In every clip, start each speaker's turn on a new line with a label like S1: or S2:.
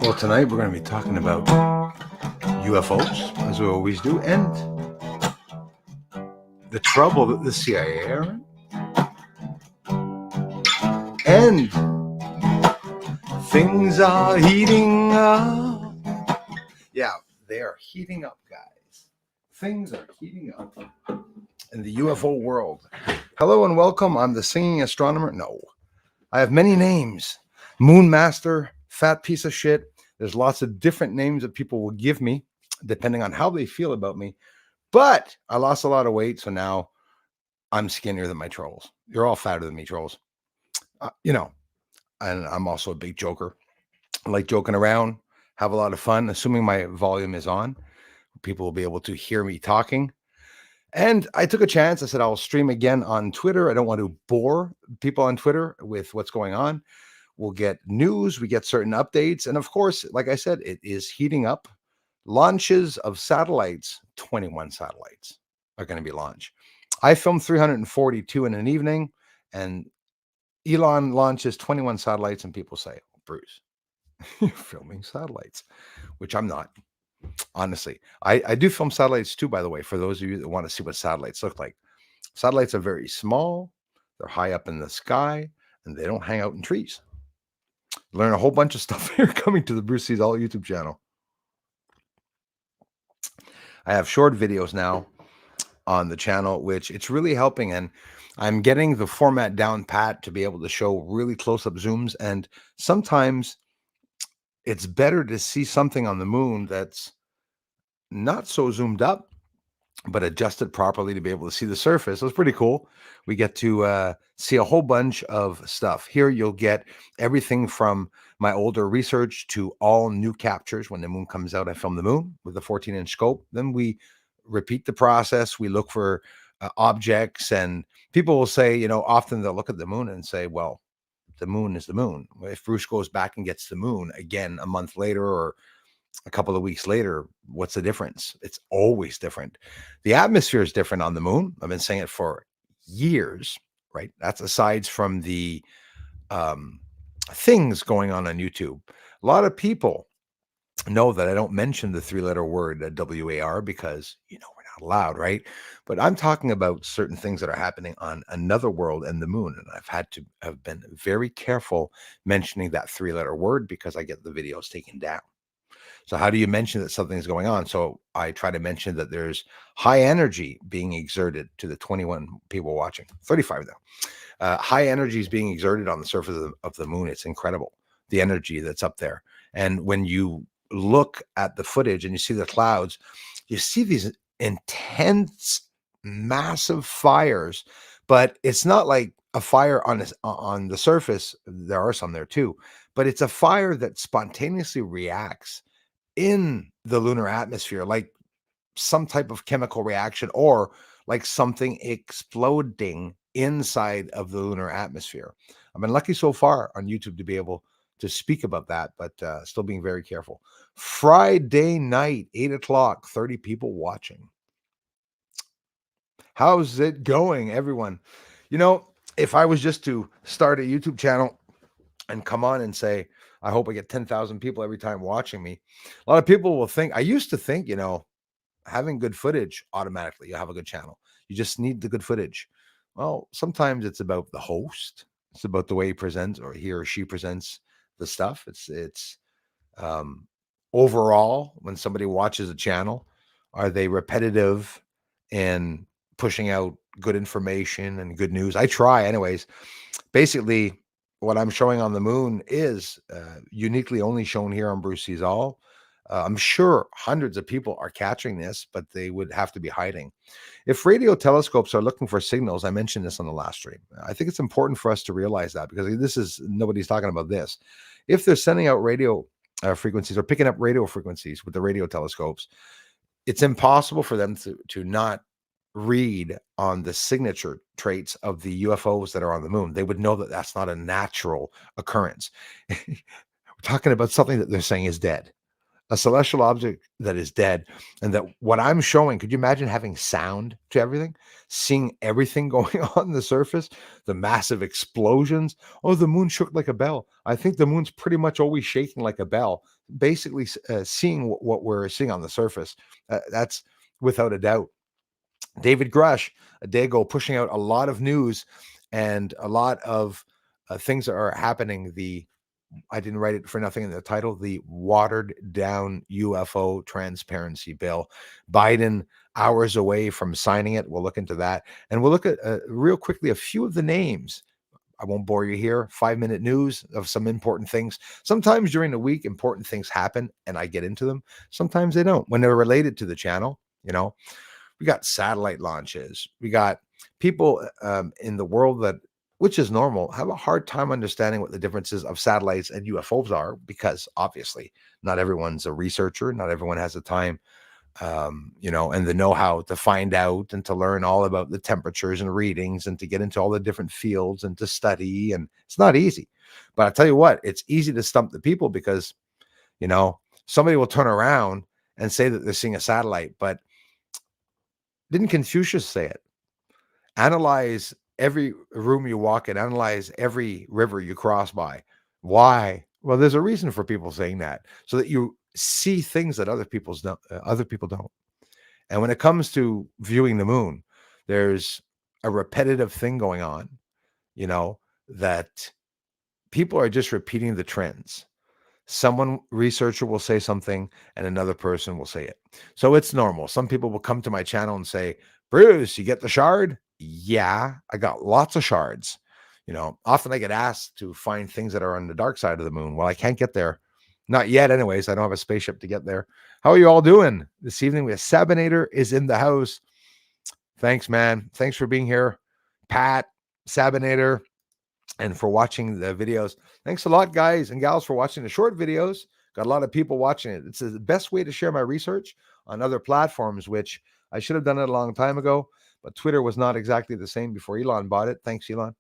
S1: Well, tonight we're going to be talking about UFOs, as we always do, and the trouble that the CIA are in, and things are heating up. Yeah, they are heating up, guys. Things are heating up in the UFO world. Hello and welcome. I'm the singing astronomer. No, I have many names. Moon Master, fat piece of shit. There's lots of different names that people will give me, depending on how they feel about me. But I lost a lot of weight, so now I'm skinnier than my trolls. You're all fatter than me, trolls. And I'm also a big joker. I like joking around, have a lot of fun, assuming my volume is on. People will be able to hear me talking. And I took a chance. I said I'll stream again on Twitter. I don't want to bore people on Twitter with what's going on. We'll get news, we get certain updates. And of course, like I said, it is heating up. Launches of satellites, 21 satellites are going to be launched. I filmed 342 in an evening, and Elon launches 21 satellites, and people say, Bruce, you're filming satellites, which I'm not. Honestly, I do film satellites too, by the way, for those of you that want to see what satellites look like. Satellites are very small, they're high up in the sky, and they don't hang out in trees. Learn a whole bunch of stuff here coming to the Bruce Sees All YouTube channel. I have short videos now on the channel, which it's really helping, and I'm getting the format down pat to be able to show really close-up zooms. And sometimes it's better to see something on the moon that's not so zoomed up, but adjusted properly to be able to see the surface. So it's pretty cool. We get to see a whole bunch of stuff. Here you'll get everything from my older research to all new captures. When the moon comes out, I film the moon with a 14-inch scope. Then we repeat the process. We look for objects, and people will say, often they'll look at the moon and say, well, the moon is the moon. If Bruce goes back and gets the moon again a month later or a couple of weeks later, what's the difference? It's always different. The atmosphere is different on the moon. I've been saying it for years, right? That's aside from the things going on YouTube. A lot of people know that I don't mention the three-letter word WAR because, we're not allowed, right? But I'm talking about certain things that are happening on another world and the moon. And I've had to have been very careful mentioning that three-letter word because I get the videos taken down. So how do you mention that something's going on? So I try to mention that there's high energy being exerted to the 21 people watching, 35 though. High energy is being exerted on the surface of the moon. It's incredible, the energy that's up there. And when you look at the footage and you see the clouds, you see these intense, massive fires, but it's not like a fire on the surface. There are some there too, but it's a fire that spontaneously reacts in the lunar atmosphere, like some type of chemical reaction or like something exploding inside of the lunar atmosphere. I've been lucky so far on YouTube to be able to speak about that, but still being very careful. Friday night, 8:00, 30 people watching. How's it going, everyone? If I was just to start a YouTube channel and come on and say, I hope I get 10,000 people every time watching me, a lot of people will think, I used to think, having good footage, automatically you have a good channel. You just need the good footage. Well, sometimes it's about the host. It's about the way he presents or he or she presents the stuff. It's overall, when somebody watches a channel, are they repetitive in pushing out good information and good news? I try anyways. Basically, what I'm showing on the moon is uniquely only shown here on Bruce Sees All. I'm sure hundreds of people are catching this, but they would have to be hiding. If radio telescopes are looking for signals, I mentioned this on the last stream. I think it's important for us to realize that because nobody's talking about this. If they're sending out radio frequencies or picking up radio frequencies with the radio telescopes, it's impossible for them to not read on the signature traits of the UFOs that are on the moon. They would know that that's not a natural occurrence. We're talking about something that they're saying is dead. a celestial object that is dead, and that what I'm showing, could you imagine having sound to everything, seeing everything going on the surface, the massive explosions? Oh, the moon shook like a bell. I think the moon's pretty much always shaking like a bell, basically seeing what we're seeing on the surface. That's without a doubt. David Grush, a day ago, pushing out a lot of news and a lot of things that are happening. I didn't write it for nothing in the title, the watered down UFO transparency bill. Biden hours away from signing it. We'll look into that. And we'll look at real quickly a few of the names. I won't bore you here. 5-minute news of some important things. Sometimes during the week, important things happen and I get into them. Sometimes they don't when they're related to the channel. We got satellite launches. We got people in the world that, which is normal, have a hard time understanding what the differences of satellites and UFOs are, because obviously not everyone's a researcher. Not everyone has the time, and the know-how to find out and to learn all about the temperatures and readings and to get into all the different fields and to study. And it's not easy. But I tell you what, it's easy to stump the people because, somebody will turn around and say that they're seeing a satellite, but didn't Confucius say it? Analyze every room you walk in, analyze every river you cross by. Why? Well, there's a reason for people saying that, so that you see things that other people don't. And when it comes to viewing the moon, there's a repetitive thing going on, that people are just repeating the trends. Someone researcher will say something and another person will say it. So it's normal. Some people will come to my channel and say, Bruce, you get the shard? Yeah, I got lots of shards. Often I get asked to find things that are on the dark side of the moon. Well, I can't get there. Not yet, anyways. I don't have a spaceship to get there. How are you all doing this evening? We have Sabinator is in the house. Thanks, man. Thanks for being here. Pat, Sabinator, and for watching the videos. Thanks a lot, guys and gals, for watching the short videos. Got a lot of people watching it. It's the best way to share my research on other platforms, which I should have done it a long time ago, but Twitter was not exactly the same before Elon bought it. Thanks, Elon.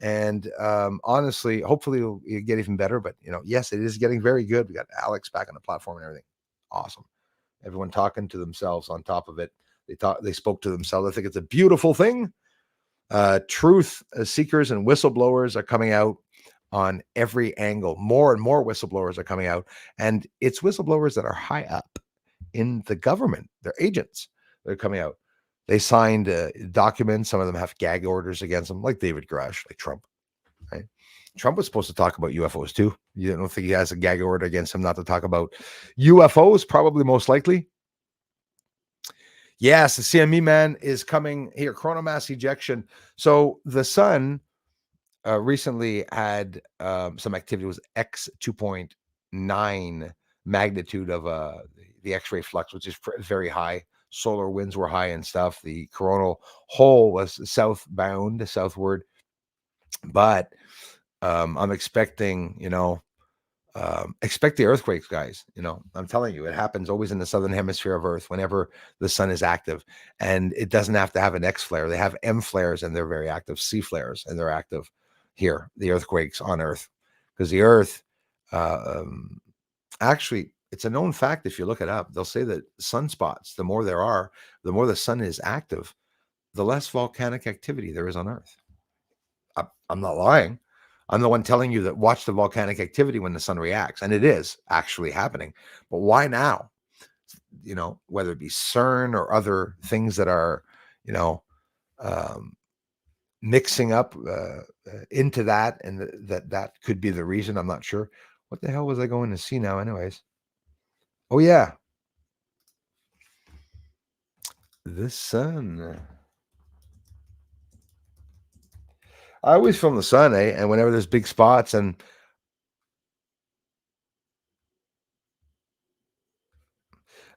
S1: And honestly, hopefully it'll get even better. But, yes, it is getting very good. We got Alex back on the platform and everything. Awesome. Everyone talking to themselves on top of it. They spoke to themselves. I think it's a beautiful thing. Truth seekers and whistleblowers are coming out on every angle. More and more whistleblowers are coming out, and it's whistleblowers that are high up in the government. They're agents. They're coming out. They signed documents. Some of them have gag orders against them, like David Grush, like Trump. Right? Trump was supposed to talk about UFOs too. You don't think he has a gag order against him not to talk about UFOs? Probably, most likely. Yes, the CME man is coming here. Chronomass ejection. So the sun recently had some activity. It was X 2.9 magnitude of the X-ray flux, which is very high. Solar winds were high and stuff. The coronal hole was southward. But I'm expecting, expect the earthquakes, guys. I'm telling you, it happens always in the southern hemisphere of Earth whenever the sun is active. And it doesn't have to have an X flare. They have M flares and they're very active, C flares and they're active here, the earthquakes on Earth. Because the Earth, actually, it's a known fact. If you look it up, they'll say that sunspots, the more there are, the more the sun is active, the less volcanic activity there is on Earth. I'm not lying. I'm the one telling you that watch the volcanic activity when the sun reacts, and it is actually happening. But why now? Whether it be CERN or other things that are, mixing up into that, and that could be the reason. I'm not sure. What the hell was I going to see now, anyways? Oh yeah, the sun. I always film the sun, and whenever there's big spots and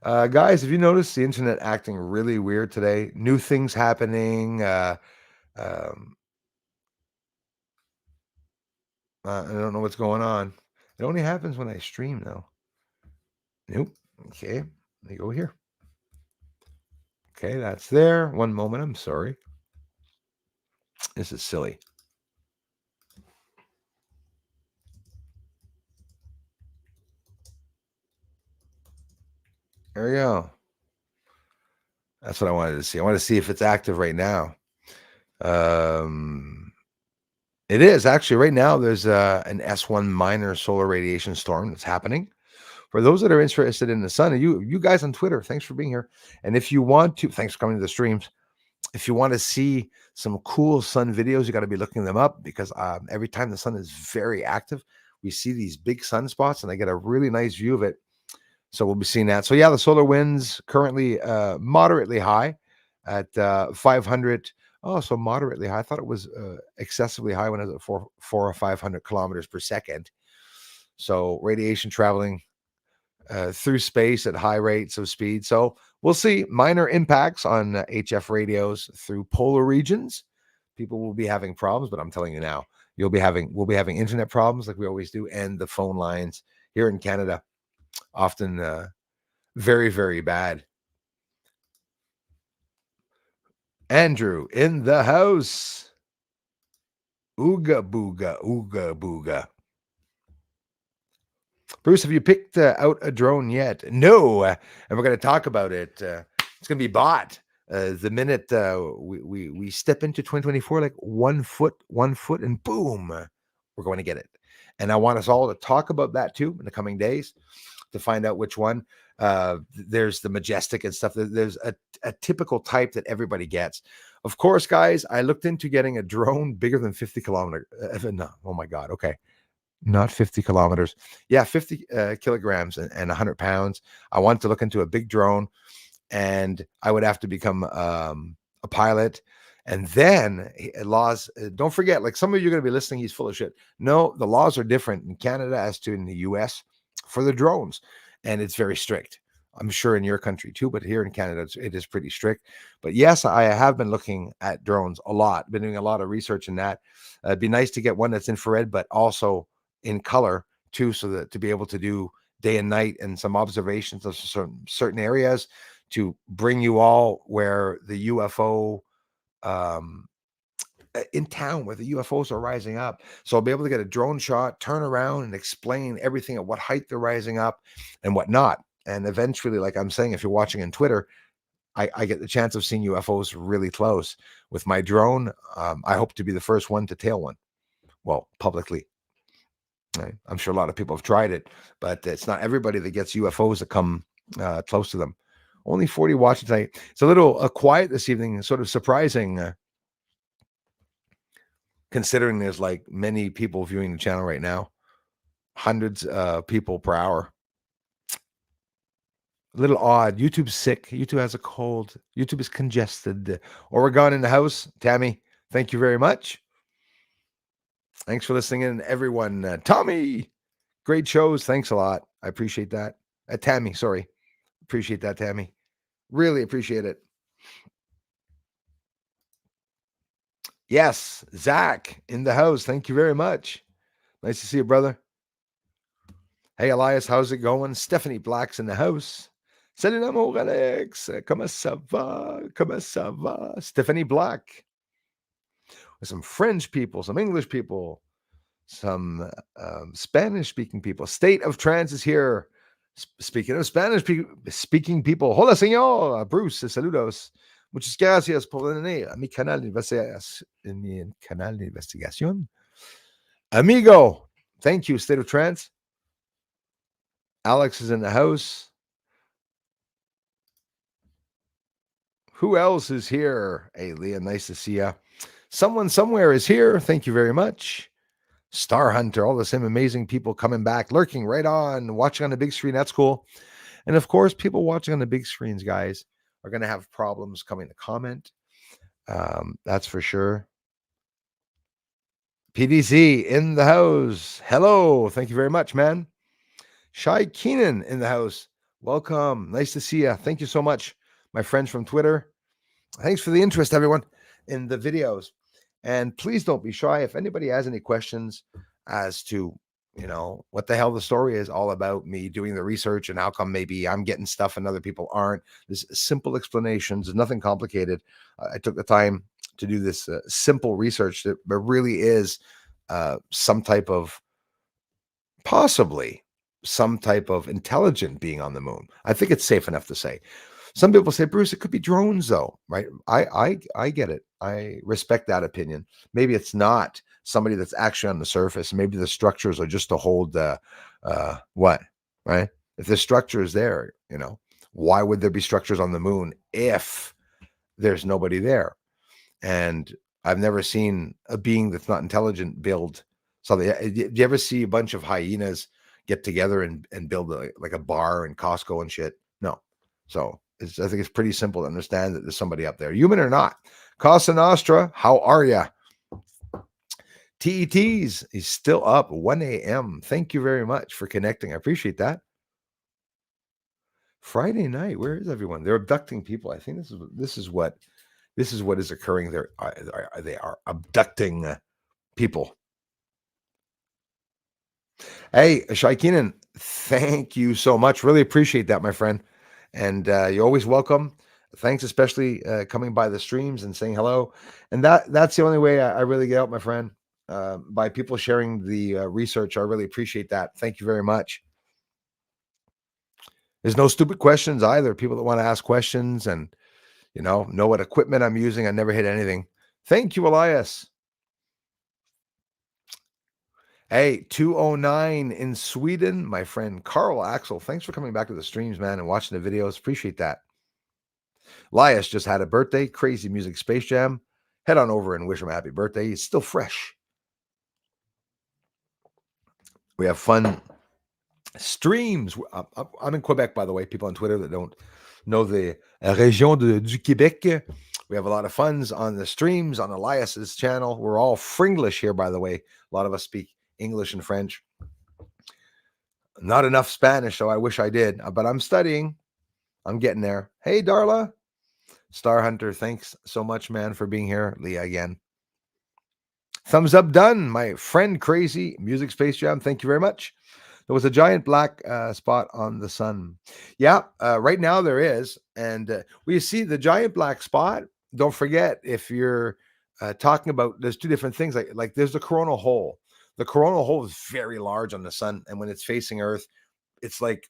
S1: guys, have you noticed the internet acting really weird today? New things happening. Um, I don't know what's going on. It only happens when I stream, though. Nope. Okay. Let me go here. Okay, that's there. One moment. I'm sorry. This is silly. There you go. That's what I wanted to see. I want to see if it's active right now. Um, it is actually right now. There's an S1 minor solar radiation storm that's happening. For those that are interested in the sun, and you guys on Twitter, thanks for being here. And if you want to, thanks for coming to the streams. If you want to see some cool sun videos, you got to be looking them up because every time the sun is very active, we see these big sunspots, and I get a really nice view of it. So we'll be seeing that. So yeah, the solar winds currently moderately high at 500. Oh, so moderately high. I thought it was excessively high when it was at 4 or 500 kilometers per second. So radiation traveling through space at high rates of speed. So we'll see minor impacts on HF radios through polar regions. People will be having problems, but I'm telling you now, we'll be having internet problems like we always do, and the phone lines here in Canada often very, very bad. Andrew in the house. Ooga booga, ooga booga. Bruce, have you picked out a drone yet? No, and we're going to talk about it. It's going to be bought the minute we step into 2024, like 1 foot, and boom, we're going to get it. And I want us all to talk about that too in the coming days to find out which one. There's the Majestic and stuff. There's a typical type that everybody gets. Of course, guys, I looked into getting a drone bigger than 50 kilometers. No, oh my God. Okay. Not 50 kilometers. Yeah, 50 kilograms and 100 pounds. I wanted to look into a big drone, and I would have to become a pilot. And then laws, don't forget, like some of you are going to be listening, he's full of shit. No, the laws are different in Canada as to in the US for the drones, and it's very strict. I'm sure in your country too, but here in Canada, it is pretty strict. But yes, I have been looking at drones a lot, been doing a lot of research in that. It'd be nice to get one that's infrared, but also in color too, so that to be able to do day and night and some observations of certain areas to bring you all where the UFO in town where the UFOs are rising up. So I'll be able to get a drone shot, turn around and explain everything at what height they're rising up and whatnot. And eventually, like I'm saying, if you're watching on Twitter, I get the chance of seeing UFOs really close with my drone. I hope to be the first one to tail one. Well, publicly. I'm sure a lot of people have tried it, but it's not everybody that gets UFOs that come close to them. Only 40 watching tonight. It's a little quiet this evening, sort of surprising, considering there's like many people viewing the channel right now, hundreds of people per hour. A little odd. YouTube's sick. YouTube has a cold. YouTube is congested. Oregon in the house. Tammy, thank you very much. Thanks for listening in, everyone. Tommy, great shows. Thanks a lot. I appreciate that. Tammy, sorry. Appreciate that, Tammy. Really appreciate it. Yes, Zach in the house. Thank you very much. Nice to see you, brother. Hey, Elias, how's it going? Stephanie Black's in the house. Salut l'amour, Alex. Comment ça va? Comment ça va? Stephanie Black. Some French people, some English people, some Spanish-speaking people. State of Trance is here. Speaking of Spanish-speaking people, hola, señor. Bruce, saludos. Muchas gracias por venir a mi canal de investigación. Amigo, thank you, State of Trance. Alex is in the house. Who else is here? Hey, Leah, nice to see you. Someone somewhere is here. Thank you very much. Star Hunter, all the same amazing people coming back, lurking right on, watching on the big screen. That's cool. And of course, people watching on the big screens, guys, are going to have problems coming to comment. That's for sure. PDC in the house. Hello. Thank you very much, man. Shai Keenan in the house. Welcome. Nice to see you. Thank you so much, my friends from Twitter. Thanks for the interest, everyone, in the videos. And please don't be shy. If anybody has any questions as to, what the hell the story is all about, me doing the research and how come maybe I'm getting stuff and other people aren't, there's simple explanations. There's nothing complicated. I took the time to do this simple research that really is some type of possibly some type of intelligent being on the moon. I think it's safe enough to say. Some people say, Bruce, it could be drones, though, right? I get it. I respect that opinion. Maybe it's not somebody that's actually on the surface. Maybe the structures are just to hold what, right? If the structure is there, why would there be structures on the moon if there's nobody there? And I've never seen a being that's not intelligent build something. Do you ever see a bunch of hyenas get together and build like a bar in Costco and shit? No. So I think it's pretty simple to understand that there's somebody up there, human or not. Casa Nostra, how are you? TETs, he's still up, 1 a.m. Thank you very much for connecting. I appreciate that. Friday night, where is everyone? They're abducting people. I think this is what is occurring. They are abducting people. Hey, Shaikinen, thank you so much. Really appreciate that, my friend. And you're always welcome. Thanks, especially coming by the streams and saying hello. And that's the only way I really get out, my friend. By people sharing the research, I really appreciate that. Thank you very much. There's no stupid questions either. People that want to ask questions and know what equipment I'm using. I never hit anything. Thank you, Elias. Hey, 209 in Sweden, my friend Carl Axel. Thanks for coming back to the streams, man, and watching the videos. Appreciate that. Elias just had a birthday. Crazy Music Space Jam. Head on over and wish him a happy birthday. He's still fresh. We have fun streams. I'm in Quebec, by the way. People on Twitter that don't know the région du Québec. We have a lot of funs on the streams on Elias's channel. We're all Fringlish here, by the way. A lot of us speak English and French. Not enough Spanish, so I wish I did. But I'm studying. I'm getting there. Hey, Darla. Star Hunter, thanks so much, man, for being here. Leah again. Thumbs up done. My friend Crazy Music Space Jam, thank you very much. There was a giant black spot on the sun. Yeah, right now there is. And we see the giant black spot. Don't forget, if you're talking about, there's two different things. Like there's the coronal hole. The coronal hole is very large on the sun. And when it's facing Earth, it's like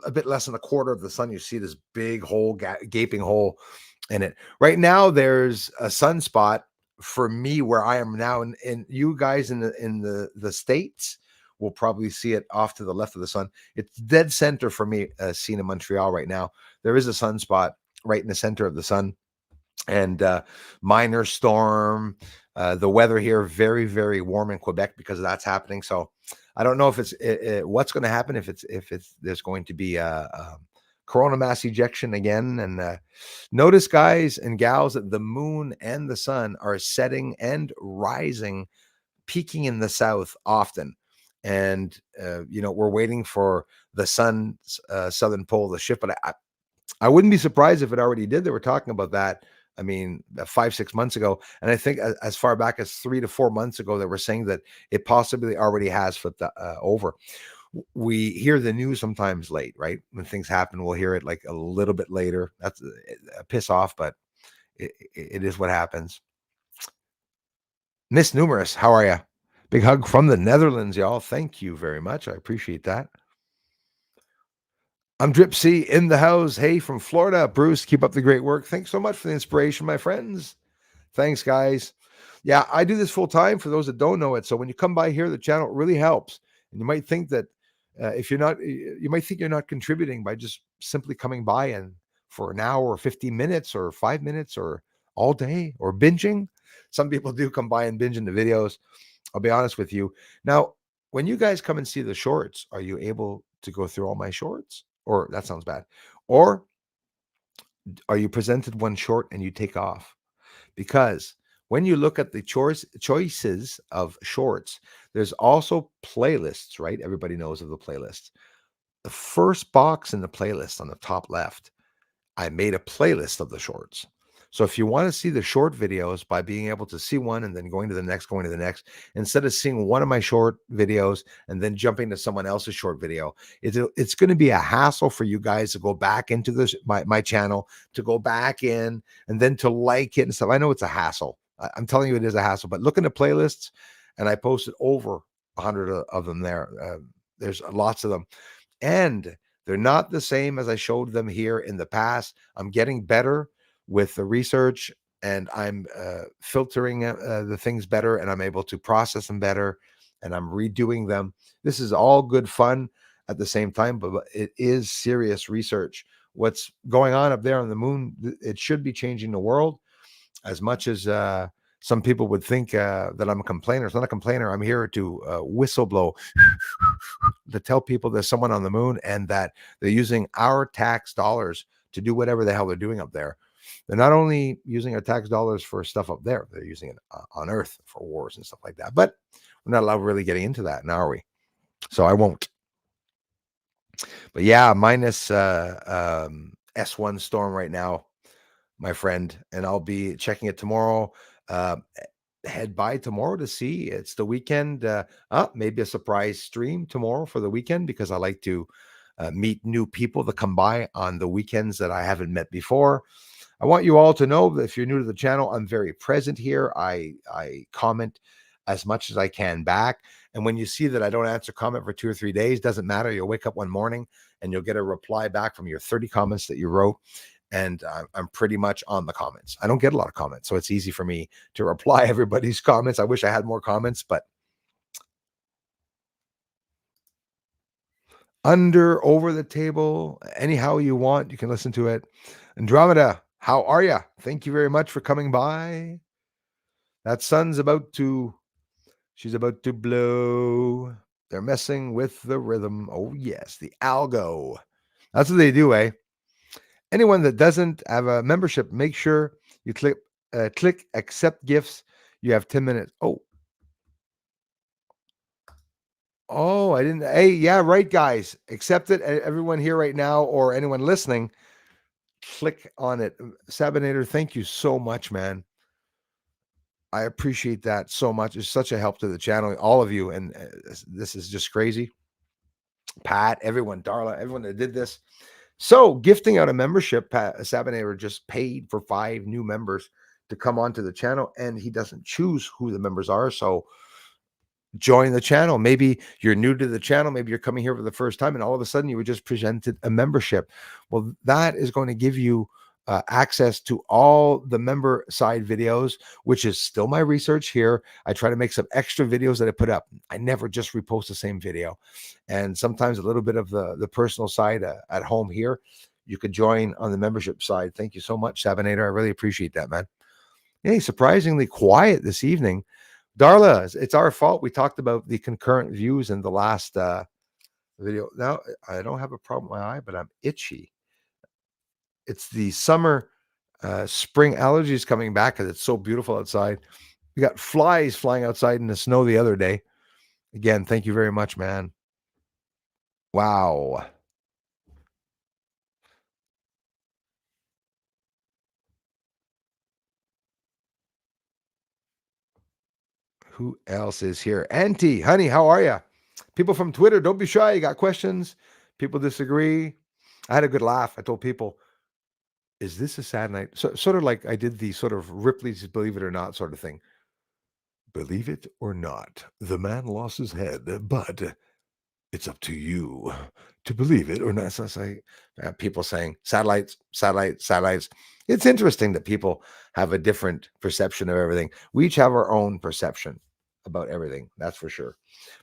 S1: a bit less than a quarter of the sun. You see this big hole, gaping hole in it. Right now, there's a sunspot for me where I am now. And you guys in the States will probably see it off to the left of the sun. It's dead center for me, seen in Montreal right now. There is a sunspot right in the center of the sun. And minor storm. The weather here very, very warm in Quebec because that's happening. So I don't know if it's what's going to happen if there's going to be a corona mass ejection again. And notice, guys and gals, that the moon and the sun are setting and rising, peaking in the south often. And we're waiting for the sun's southern pole to shift. But I wouldn't be surprised if it already did. They were talking about that. I mean, 5-6 months ago. And I think as far back as 3 to 4 months ago, they were saying that it possibly already has flipped over. We hear the news sometimes late, right? When things happen, we'll hear it like a little bit later. That's a piss off, but it is what happens. Miss Numerous, how are you? Big hug from the Netherlands, y'all. Thank you very much. I appreciate that. I'm Drip C in the house. Hey, from Florida. Bruce, keep up the great work. Thanks so much for the inspiration, my friends. Thanks, guys. Yeah, I do this full time for those that don't know it. So when you come by here, the channel really helps. And you might think that you might think you're not contributing by just simply coming by and for an hour or 15 minutes or 5 minutes or all day or binging. Some people do come by and binge into videos. I'll be honest with you. Now, when you guys come and see the shorts, are you able to go through all my shorts? Or that sounds bad. Or are you presented one short and you take off? Because when you look at the choices of shorts, there's also playlists, right? Everybody knows of the playlist. The first box in the playlist on the top left, I made a playlist of the shorts. So if you want to see the short videos by being able to see one and then going to the next, instead of seeing one of my short videos and then jumping to someone else's short video, it's going to be a hassle for you guys to go back into my channel, to go back in and then to like it and stuff. I know it's a hassle. I'm telling you, it is a hassle, but look in the playlists and I posted over 100 of them there. There's lots of them. And they're not the same as I showed them here in the past. I'm getting better with the research, and I'm filtering the things better, and I'm able to process them better, and I'm redoing them. This is all good fun at the same time, but it is serious research. What's going on up there on the moon, it should be changing the world. As much as some people would think that I'm a complainer, it's not a complainer. I'm here to whistle blow, to tell people there's someone on the moon and that they're using our tax dollars to do whatever the hell they're doing up there. They're not only using our tax dollars for stuff up there, they're using it on Earth for wars and stuff like that. But we're not allowed really getting into that now, are we? So I won't. But yeah, minus S1 storm right now, my friend, and I'll be checking it tomorrow. Uh, Head by tomorrow to see. It's the weekend. Maybe a surprise stream tomorrow for the weekend, because I like to meet new people that come by on the weekends that I haven't met before. I want you all to know that if you're new to the channel, I'm very present here. I comment as much as I can back. And when you see that I don't answer comment for 2 or 3 days, doesn't matter. You'll wake up one morning and you'll get a reply back from your 30 comments that you wrote. And I'm pretty much on the comments. I don't get a lot of comments, so it's easy for me to reply everybody's comments. I wish I had more comments, but over the table, anyhow you want, you can listen to it. Andromeda, how are you? Thank you very much for coming by. That sun's she's about to blow. They're messing with the rhythm. Oh yes, the algo. That's what they do, eh? Anyone that doesn't have a membership, make sure you click accept gifts. You have 10 minutes. I didn't. Hey, yeah, right, guys. Accept it. Everyone here right now, or anyone listening, click on it. Sabinator, thank you so much, man. I appreciate that so much. It's such a help to the channel, all of you. And this is just crazy. Pat, everyone, Darla, everyone that did this. So gifting out a membership, Sabinator just paid for 5 new members to come onto the channel, and he doesn't choose who the members are. So join the channel. Maybe you're new to the channel. Maybe you're coming here for the first time, and all of a sudden you were just presented a membership. Well, that is going to give you access to all the member side videos, which is still my research here. I try to make some extra videos that I put up. I never just repost the same video. And sometimes a little bit of the personal side at home here. You could join on the membership side. Thank you so much, Sabinator. I really appreciate that, man. Hey, surprisingly quiet this evening. Darla, it's our fault. We talked about the concurrent views in the last video. Now, I don't have a problem with my eye, but I'm itchy. It's the summer, spring allergies coming back because it's so beautiful outside. We got flies flying outside in the snow the other day. Again, thank you very much, man. Wow. Who else is here? Auntie, honey, how are you? People from Twitter, don't be shy. You got questions? People disagree. I had a good laugh. I told people, is this a sad night? So, sort of like I did the sort of Ripley's Believe It or Not sort of thing. Believe it or not, the man lost his head, but it's up to you to believe it or not. So it's like people saying satellites, satellites, satellites. It's interesting that people have a different perception of everything. We each have our own perception about everything. That's for sure.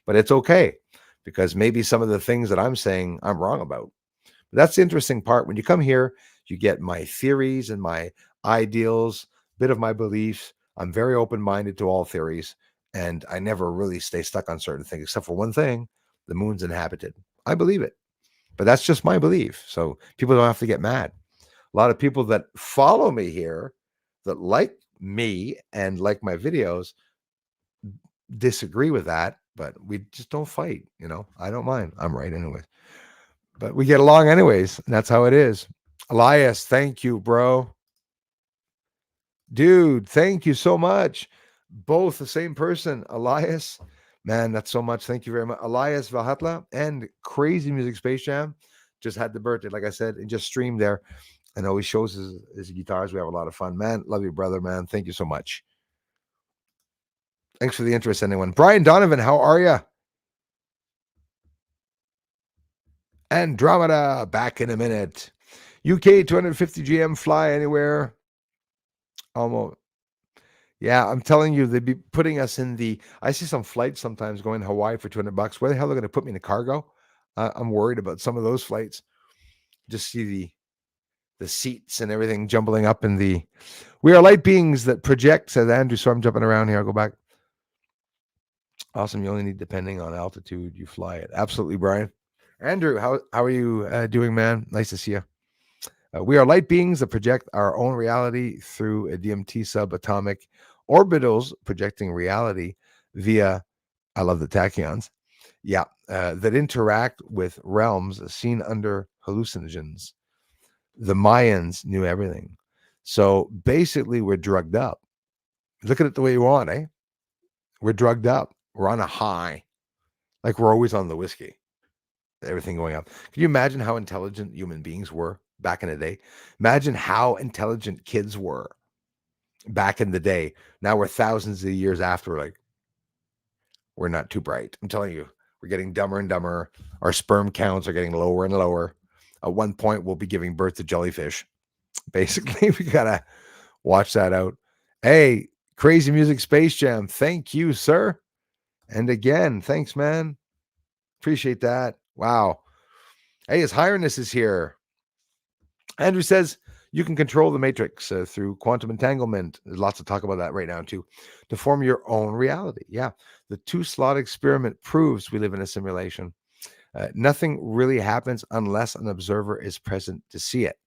S1: But it's okay, because maybe some of the things that I'm saying I'm wrong about. But that's the interesting part. When you come here, you get my theories and my ideals, bit of my beliefs. I'm very open-minded to all theories, and I never really stay stuck on certain things, except for one thing: the moon's inhabited. I believe it, but that's just my belief. So people don't have to get mad. A lot of people that follow me here, that like me and like my videos, disagree with that, but we just don't fight. I don't mind. I'm right anyways. But we get along anyways, and that's how it is. Elias, thank you, bro. Dude, thank you so much. Both the same person, Elias. Man, that's so much. Thank you very much. Elias Valhatla and Crazy Music Space Jam just had the birthday, like I said, and just streamed there. And always shows his guitars. We have a lot of fun. Man, love you, brother, man. Thank you so much. Thanks for the interest, anyone. Brian Donovan, how are you? Andromeda, back in a minute. UK 250 GM, fly anywhere. Almost. Yeah, I'm telling you, they'd be putting us in the. I see some flights sometimes going to Hawaii for $200. Where the hell are they going to put me in a cargo? I'm worried about some of those flights. Just see the seats and everything jumbling up in the. We are light beings that project, says Andrew. So I'm jumping around here. I'll go back. Awesome. You only need, depending on altitude, you fly it. Absolutely, Brian. Andrew, how are you doing, man? Nice to see you. We are light beings that project our own reality through a DMT subatomic orbitals, projecting reality via, I love the tachyons, yeah, that interact with realms seen under hallucinogens. The Mayans knew everything. So basically, we're drugged up. Look at it the way you want, eh? We're drugged up. We're on a high, like we're always on the whiskey. Everything going up. Can you imagine how intelligent human beings were back in the day? Imagine how intelligent kids were back in the day. Now we're thousands of years after, like, we're not too bright. I'm telling you, we're getting dumber and dumber. Our sperm counts are getting lower and lower. At one point, we'll be giving birth to jellyfish. Basically, we got to watch that out. Hey, Crazy Music Space Jam. Thank you, sir. And again, thanks, man. Appreciate that. Wow. Hey, His Highness is here. Andrew says you can control the matrix through quantum entanglement. There's lots of talk about that right now, too, to form your own reality. Yeah. The two-slot experiment proves we live in a simulation. Nothing really happens unless an observer is present to see it.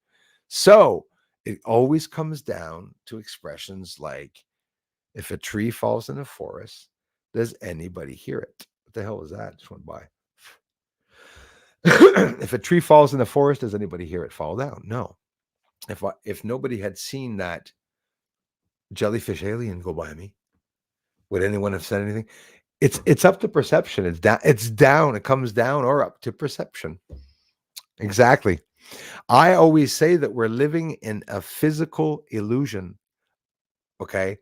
S1: So it always comes down to expressions like, if a tree falls in a forest, does anybody hear it? What the hell was that? Just went by. If a tree falls in the forest, does anybody hear it fall down? No. If nobody had seen that jellyfish alien go by me, would anyone have said anything? It's up to perception. It's down. It comes down or up to perception. Exactly. I always say that we're living in a physical illusion, okay,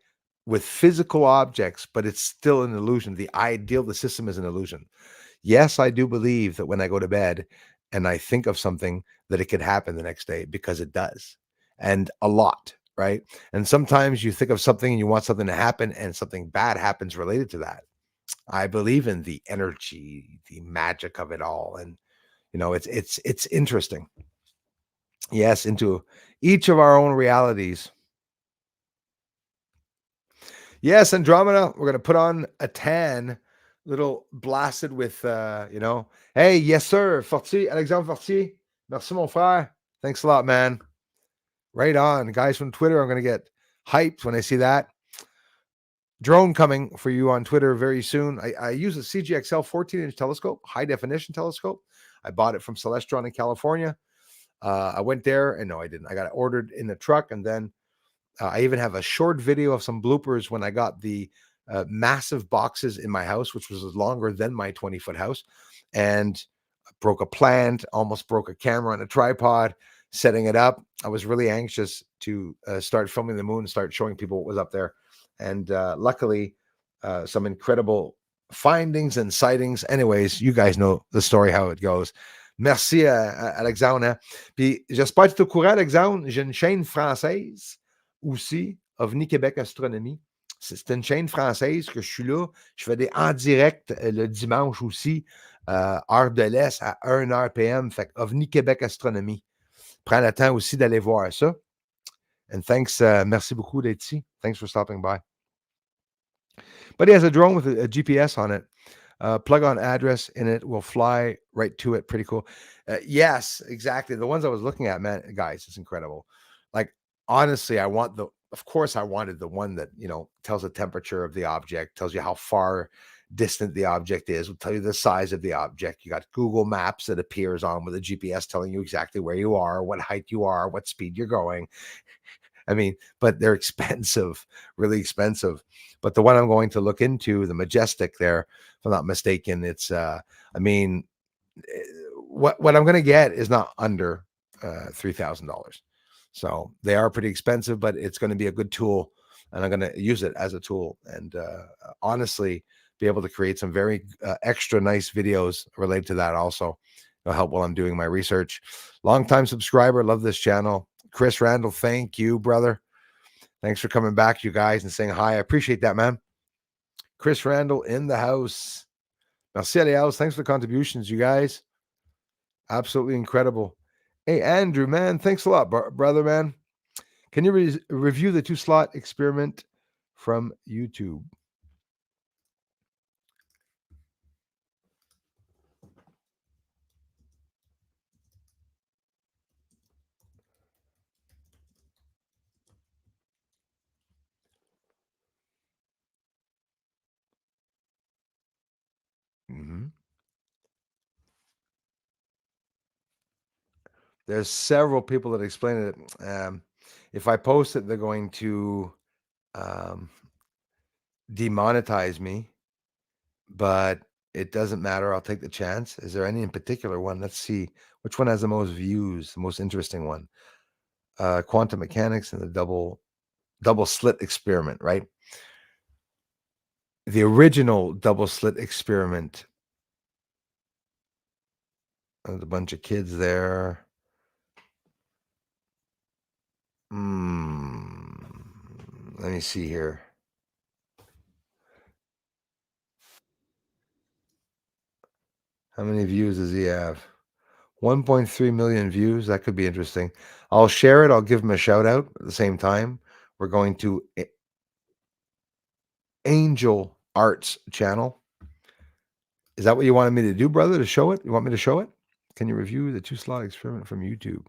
S1: with physical objects, but it's still an illusion. The system is an illusion. Yes, I do believe that when I go to bed and I think of something, that it could happen the next day, because it does. And a lot, right? And sometimes you think of something and you want something to happen and something bad happens related to that. I believe in the energy, the magic of it all. And it's interesting. Yes, into each of our own realities. Yes, Andromeda, we're going to put on a tan, little blasted with, hey, yes, sir, Fortier, Alexandre Fortier. Merci, mon frère. Thanks a lot, man. Right on. Guys from Twitter, I'm going to get hyped when I see that. Drone coming for you on Twitter very soon. I use a CGXL 14-inch telescope, high definition telescope. I bought it from Celestron in California. I went there, and no, I didn't. I got it ordered in the truck, and then I even have a short video of some bloopers when I got the massive boxes in my house, which was longer than my 20-foot house, and broke a plant, almost broke a camera on a tripod, setting it up. I was really anxious to start filming the moon, start showing people what was up there. And luckily, some incredible findings and sightings. Anyways, you guys know the story, how it goes. Merci, Alexandre. Puis j'espère que tu es au courant, Alexandre. J'ai une chaîne française aussi, OVNI Québec Astronomie. C'est une chaîne française que je suis là. Je fais des en direct le dimanche aussi, heure de l'Est à 1h PM. Fait OVNI Québec Astronomie. Prends le temps aussi d'aller voir ça. And thanks, merci beaucoup d'être ici. Thanks for stopping by. But he has a drone with a GPS on it. Plug on address in it, will fly right to it. Pretty cool. Yes, exactly. The ones I was looking at, man, guys, it's incredible. Like, honestly, of course, I wanted the one that, tells the temperature of the object, tells you how far distant the object is, will tell you the size of the object. You got Google Maps that appears on with a GPS telling you exactly where you are, what height you are, what speed you're going. I mean, but they're expensive, really expensive. But the one I'm going to look into, the Majestic there, if I'm not mistaken, it's, what I'm going to get is not under $3,000. So they are pretty expensive, but it's going to be a good tool, and I'm going to use it as a tool. And honestly, be able to create some very extra nice videos related to that also. It'll help while I'm doing my research. Longtime subscriber, love this channel. Chris Randall, thank you, brother. Thanks for coming back, you guys, and saying hi. I appreciate that, man. Chris Randall in the house. Merci, Alias. Thanks for the contributions, you guys. Absolutely incredible. Hey, Andrew, man, thanks a lot, brother, man. Can you review the 2-slot experiment from YouTube? Mm-hmm. There's several people that explain it. If I post it, they're going to demonetize me, but it doesn't matter. I'll take the chance. Is there any in particular one? Let's see. Which one has the most views, the most interesting one? Quantum mechanics and the double slit experiment, right? The original double slit experiment. There's a bunch of kids there. Let me see here. How many views does he have? 1.3 million views. That could be interesting. I'll share it. I'll give him a shout out at the same time. We're going to Angel Arts channel. Is that what you wanted me to do, brother? To show it? You want me to show it? Can you review the 2-slot experiment from YouTube?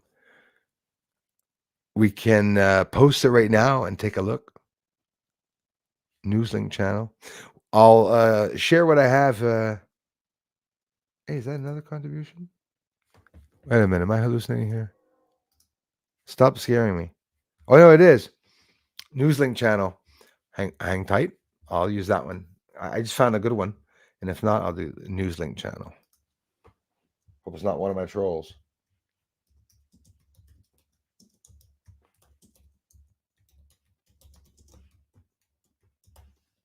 S1: We can post it right now and take a look. Newslink channel. I'll share what I have. Hey, is that another contribution? Wait a minute. Am I hallucinating here? Stop scaring me. Oh, no, it is. Newslink channel. Hang tight. I'll use that one. I just found a good one. And if not, I'll do the Newslink channel. Hope it's not one of my trolls.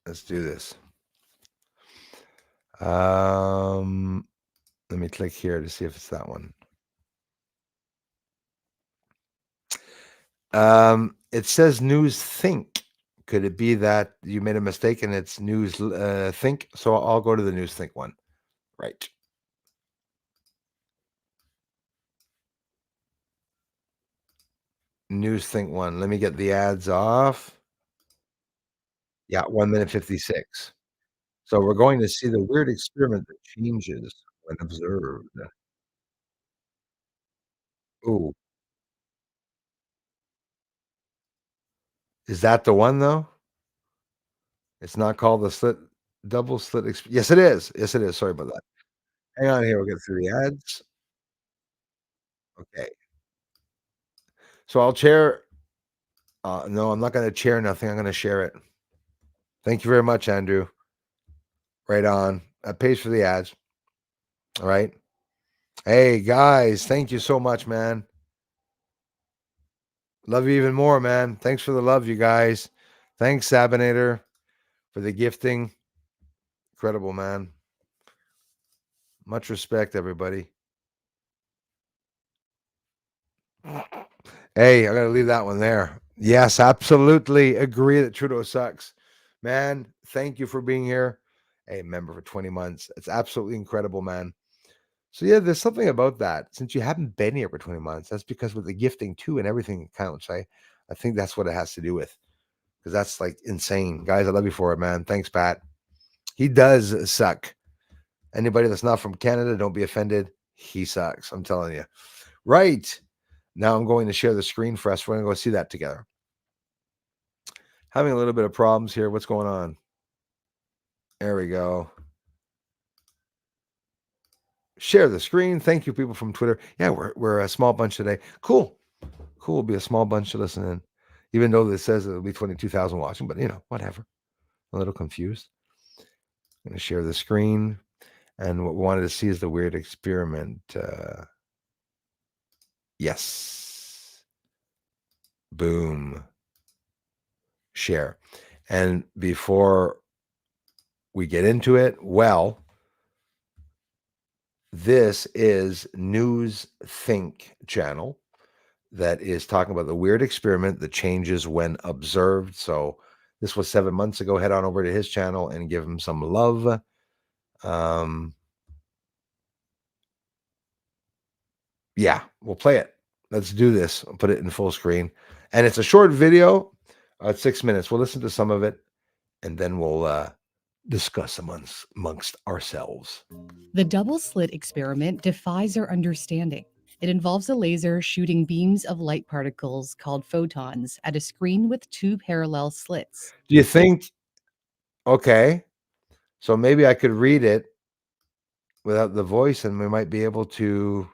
S1: Let's do this. Let me click here to see if it's that one. It says News Think. Could it be that you made a mistake and it's News Think? So I'll go to the News Think one. Right. News Think one. Let me get the ads off. Yeah, 1 minute 56. So we're going to see the weird experiment that changes when observed. Ooh, is that the one though? It's not called the double slit. Yes, it is. Yes, it is. Sorry about that. Hang on here. We'll get through the ads. Okay. So I'll chair. No, I'm not going to chair nothing. I'm going to share it. Thank you very much, Andrew. Right on. That pays for the ads. All right. Hey, guys. Thank you so much, man. Love you even more, man. Thanks for the love, you guys. Thanks, Sabinator, for the gifting. Incredible, man. Much respect, everybody. Hey, I got to leave that one there. Yes, absolutely agree that Trudeau sucks. Man, thank you for being here. Hey, member for 20 months. It's absolutely incredible, man. So yeah, there's something about that. Since you haven't been here for 20 months, that's because with the gifting too and everything counts. I think that's what it has to do with. Because that's like insane. Guys, I love you for it, man. Thanks, Pat. He does suck. Anybody that's not from Canada, don't be offended. He sucks. I'm telling you. Right. Now I'm going to share the screen for us. We're going to go see that together. Having a little bit of problems here. What's going on? There we go. Share the screen. Thank you, people from Twitter. Yeah, we're a small bunch today. Cool. We'll be a small bunch to listen in. Even though this says it'll be 22,000 watching, but whatever. A little confused. I'm going to share the screen. And what we wanted to see is the weird experiment. Yes. Boom. Share. And before we get into it, well, This is News Think channel that is talking about the weird experiment that changes when observed. So this was 7 months ago. Head on over to his channel and give him some love. Yeah, we'll play it. Let's do this. I'll put it in full screen. And it's a short video. It's 6 minutes. We'll listen to some of it and then we'll discuss amongst ourselves.
S2: The double slit experiment defies our understanding. It involves a laser shooting beams of light particles called photons at a screen with two parallel slits.
S1: Do you think, okay, so maybe I could read it without the voice and we might be able to.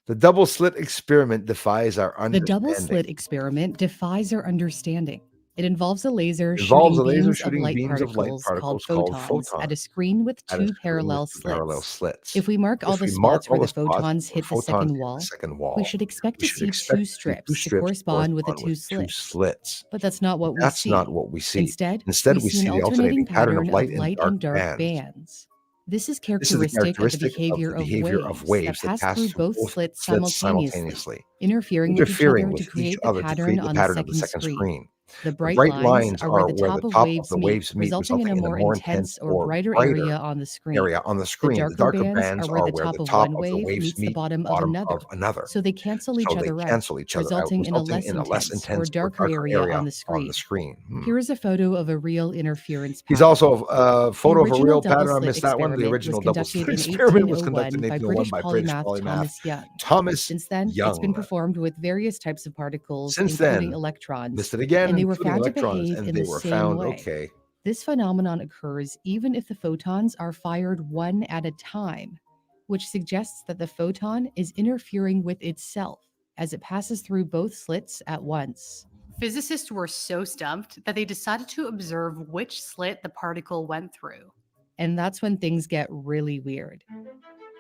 S1: The double slit experiment defies our
S2: The double
S1: understanding.
S2: slit experiment defies our understanding. It involves a laser
S1: Involves
S2: shooting
S1: a laser
S2: beams of
S1: shooting
S2: light
S1: beams of light
S2: particles called
S1: particles called
S2: photons at a
S1: photons
S2: screen with
S1: at a
S2: two
S1: screen with
S2: parallel
S1: two parallel
S2: slits.
S1: slits.
S2: If we mark all
S1: If
S2: the
S1: we mark
S2: spots
S1: all
S2: where the
S1: the spots
S2: photons
S1: where
S2: hit the
S1: photons
S2: second
S1: hit the
S2: wall,
S1: second
S2: we
S1: wall,
S2: should expect
S1: we
S2: to
S1: should
S2: see
S1: expect
S2: two
S1: to see two
S2: strips to
S1: strips
S2: correspond with the
S1: correspond with
S2: two
S1: two
S2: slits.
S1: slits.
S2: But that's not what we
S1: That's
S2: see.
S1: not what we see.
S2: Instead,
S1: Instead,
S2: we
S1: we
S2: see an
S1: see the
S2: alternating
S1: alternating pattern
S2: pattern of light and dark bands. This is
S1: This is the
S2: characteristic of the
S1: characteristic of
S2: behavior
S1: the
S2: of
S1: behavior of
S2: waves that
S1: waves that
S2: pass
S1: pass
S2: through
S1: through
S2: both
S1: both
S2: slits
S1: slits
S2: simultaneously,
S1: simultaneously,
S2: interfering with each
S1: interfering
S2: other
S1: with
S2: to
S1: each
S2: create the
S1: other to
S2: pattern
S1: create the
S2: on the
S1: pattern of the
S2: second
S1: second
S2: screen.
S1: screen.
S2: The
S1: The
S2: bright
S1: bright
S2: lines
S1: lines
S2: are where
S1: are
S2: the
S1: where the
S2: top of
S1: top of
S2: waves
S1: the
S2: meet,
S1: waves meet,
S2: resulting in a
S1: resulting in a
S2: more
S1: more intense
S2: intense or
S1: or
S2: brighter
S1: brighter
S2: area on the screen.
S1: area on the
S2: The
S1: screen. The
S2: darker
S1: darker
S2: bands are
S1: bands
S2: where
S1: are
S2: the
S1: where
S2: top
S1: the
S2: of
S1: top
S2: one
S1: of the
S2: wave
S1: waves
S2: meets the
S1: meet the
S2: bottom of
S1: bottom of
S2: another.
S1: another.
S2: So they cancel each
S1: So they
S2: other out,
S1: cancel each other out,
S2: resulting in a
S1: resulting
S2: less
S1: in a less
S2: intense or
S1: intense or
S2: darker
S1: darker
S2: area
S1: area
S2: on the
S1: on the
S2: screen.
S1: screen.
S2: Here is a photo of a real interference
S1: He's
S2: pattern.
S1: also a
S2: The
S1: photo of a
S2: original
S1: real
S2: double
S1: pattern. I
S2: slit
S1: missed that one. The
S2: experiment was
S1: original double
S2: conducted
S1: slit
S2: in
S1: experiment was conducted
S2: 1801
S1: in
S2: by
S1: 1801
S2: British
S1: by British
S2: polymath
S1: polymath
S2: Thomas Young.
S1: Thomas
S2: Since then, it's been
S1: Young.
S2: performed with various types of particles,
S1: Since
S2: including
S1: then,
S2: electrons,
S1: missed it again,
S2: and they were
S1: including
S2: found to
S1: electrons,
S2: behave
S1: and
S2: in
S1: they
S2: the
S1: were
S2: same
S1: found
S2: way.
S1: okay.
S2: This phenomenon occurs even if the photons are fired one at a time, which suggests that the photon is interfering with itself as it passes through both slits at once. Physicists were so stumped that they decided to observe which slit the particle went through. And that's when things get really weird.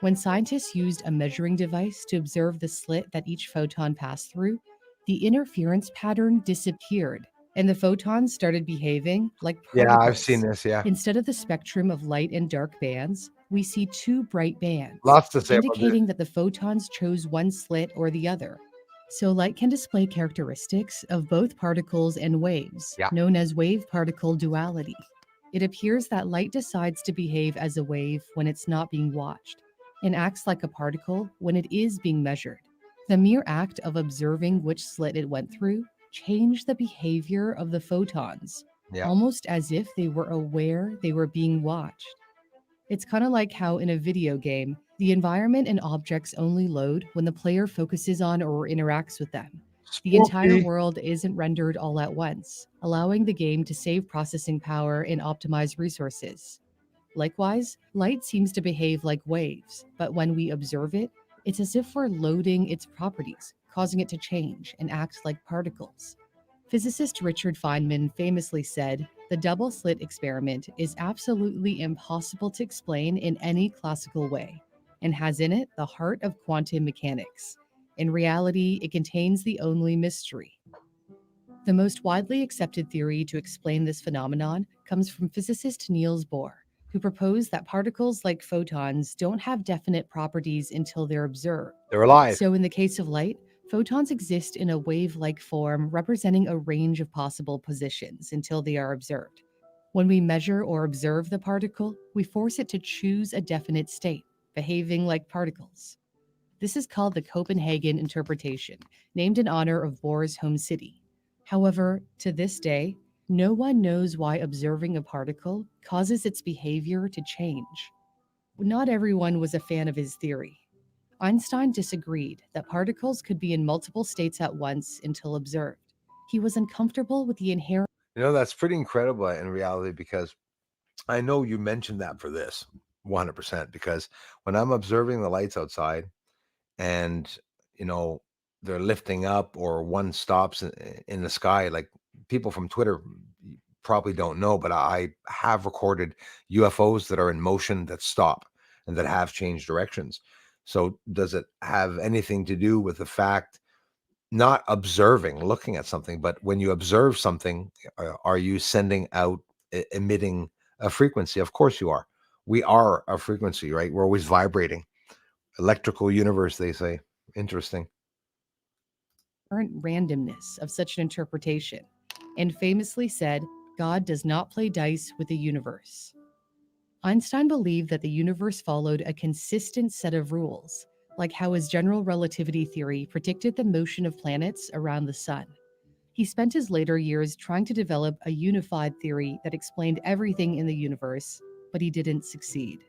S2: When scientists used a measuring device to observe the slit that each photon passed through, the interference pattern disappeared and the photons started behaving like
S1: Yeah, I've seen
S2: particles.
S1: this. Yeah,
S2: Instead of the spectrum of light and dark bands, we see two bright bands,
S1: lots to say about this.
S2: indicating that the photons chose one slit or the other. So, light can display characteristics of both particles and waves,
S1: Yeah.
S2: known as wave-particle duality. It appears that light decides to behave as a wave when it's not being watched, and acts like a particle when it is being measured. The mere act of observing which slit it went through changed the behavior of the photons,
S1: Yeah.
S2: almost as if they were aware they were being watched. It's kind of like how in a video game, the environment and objects only load when the player focuses on or interacts with them. The entire
S1: Spooky.
S2: world isn't rendered all at once, allowing the game to save processing power and optimize resources. Likewise, light seems to behave like waves, but when we observe it, it's as if we're loading its properties, causing it to change and act like particles. Physicist Richard Feynman famously said, "The double slit experiment is absolutely impossible to explain in any classical way, and has in it the heart of quantum mechanics. In reality, it contains the only mystery." The most widely accepted theory to explain this phenomenon comes from physicist Niels Bohr, who proposed that particles like photons don't have definite properties until they're observed.
S1: They're alive.
S2: So, in the case of light, photons exist in a wave like form representing a range of possible positions until they are observed. When we measure or observe the particle, we force it to choose a definite state, behaving like particles. This is called the Copenhagen interpretation, named in honor of Bohr's home city. However, to this day, no one knows why observing a particle causes its behavior to change. Not everyone was a fan of his theory. Einstein disagreed that particles could be in multiple states at once until observed. He was uncomfortable with the inherent.
S1: That's pretty incredible in reality because I know you mentioned that for this 100% because when I'm observing the lights outside and, you know, they're lifting up or one stops in the sky, like people from Twitter probably don't know, but I have recorded UFOs that are in motion that stop and that have changed directions. So does it have anything to do with the fact not observing, looking at something, but when you observe something, are you sending out, emitting a frequency? Of course you are. We are a frequency, right? We're always vibrating. Electrical universe, they say. Interesting.
S2: Current randomness of such an interpretation, and famously said, God does not play dice with the universe. Einstein believed that the universe followed a consistent set of rules, like how his general relativity theory predicted the motion of planets around the sun. He spent his later years trying to develop a unified theory that explained everything in the universe, but he didn't succeed.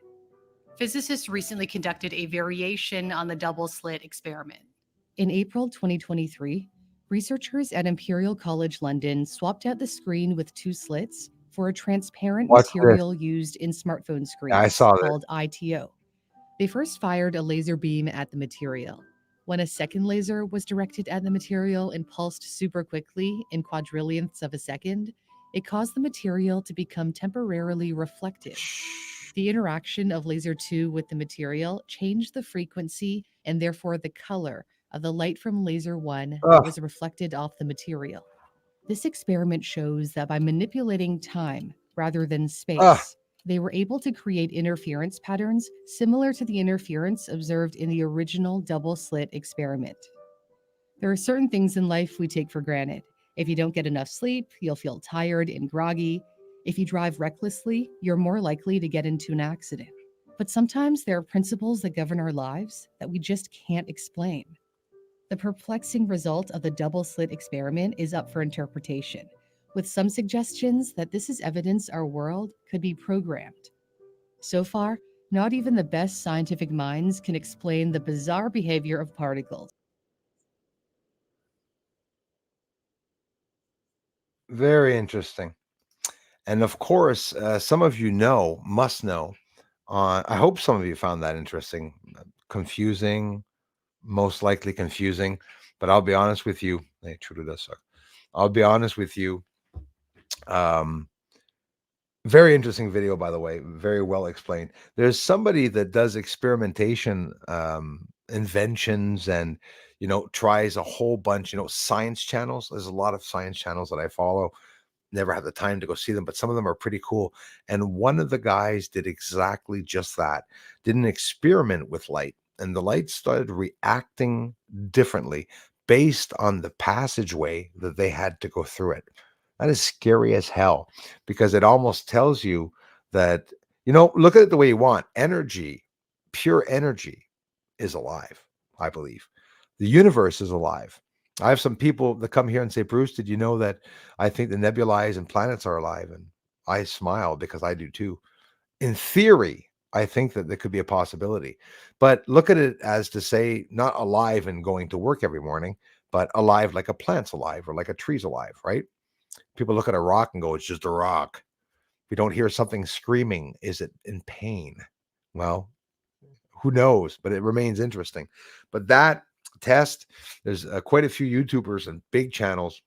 S2: Physicists recently conducted a variation on the double slit experiment. In April 2023, researchers at Imperial College London swapped out the screen with two slits for a transparent
S1: What's this?
S2: material used in smartphone
S1: I
S2: screens
S1: saw this.
S2: called ITO. They first fired a laser beam at the material. When a second laser was directed at the material and pulsed super quickly in quadrillionths of a second, it caused the material to become temporarily reflective. The interaction of laser 2 with the material changed the frequency and therefore the color of the light from laser 1 that
S1: Ugh,
S2: was reflected off the material. This experiment shows that by manipulating time rather than
S1: ugh.
S2: space, they were able to create interference patterns similar to the interference observed in the original double slit experiment. There are certain things in life we take for granted. If you don't get enough sleep, you'll feel tired and groggy. If you drive recklessly, you're more likely to get into an accident. But sometimes there are principles that govern our lives that we just can't explain. The perplexing result of the double slit experiment is up for interpretation, with some suggestions that this is evidence our world could be programmed. So far, not even the best scientific minds can explain the bizarre behavior of particles.
S1: Very interesting. And of course, some of you must know. I hope some of you found that interesting, confusing, most likely confusing. But I'll be honest with you. Hey, Trudeau does suck. I'll be honest with you. Um, Very interesting video, by the way. Very well explained. There's somebody that does experimentation, inventions, and tries a whole bunch. Science channels. There's a lot of science channels that I follow. Never have the time to go see them, but some of them are pretty cool. And one of the guys did exactly just that. Did an experiment with light, and the light started reacting differently based on the passageway that they had to go through it. That is scary as hell because it almost tells you that, look at it the way you want. Energy, pure energy is alive, I believe. The universe is alive. I have some people that come here and say, Bruce, did you know that I think the nebulae and planets are alive? And I smile because I do too. In theory, I think that there could be a possibility. But look at it as to say, not alive and going to work every morning, but alive like a plant's alive or like a tree's alive, right? People look at a rock and go, it's just a rock. We don't hear something screaming. Is it in pain? Well, who knows? But it remains interesting. But that test, there's quite a few YouTubers and big channels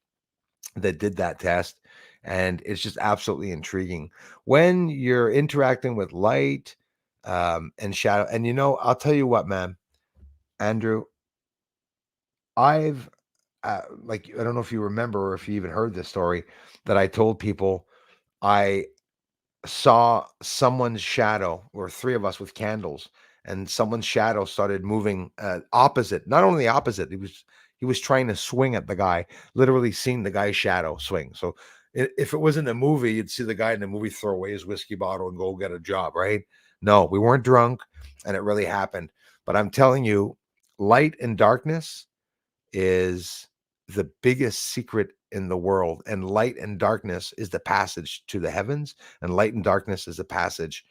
S1: that did that test. And it's just absolutely intriguing. When you're interacting with light and shadow, and I'll tell you what, man, Andrew, I've like, I don't know if you remember or if you even heard this story that I told people. I saw someone's shadow, or three of us with candles, and someone's shadow started moving opposite. Not only opposite, he was trying to swing at the guy, literally seeing the guy's shadow swing. So if it was in a movie, you'd see the guy in the movie throw away his whiskey bottle and go get a job, right? No, we weren't drunk, and it really happened. But I'm telling you, light and darkness is the biggest secret in the world, and light and darkness is the passage to the heavens, and light and darkness is the passage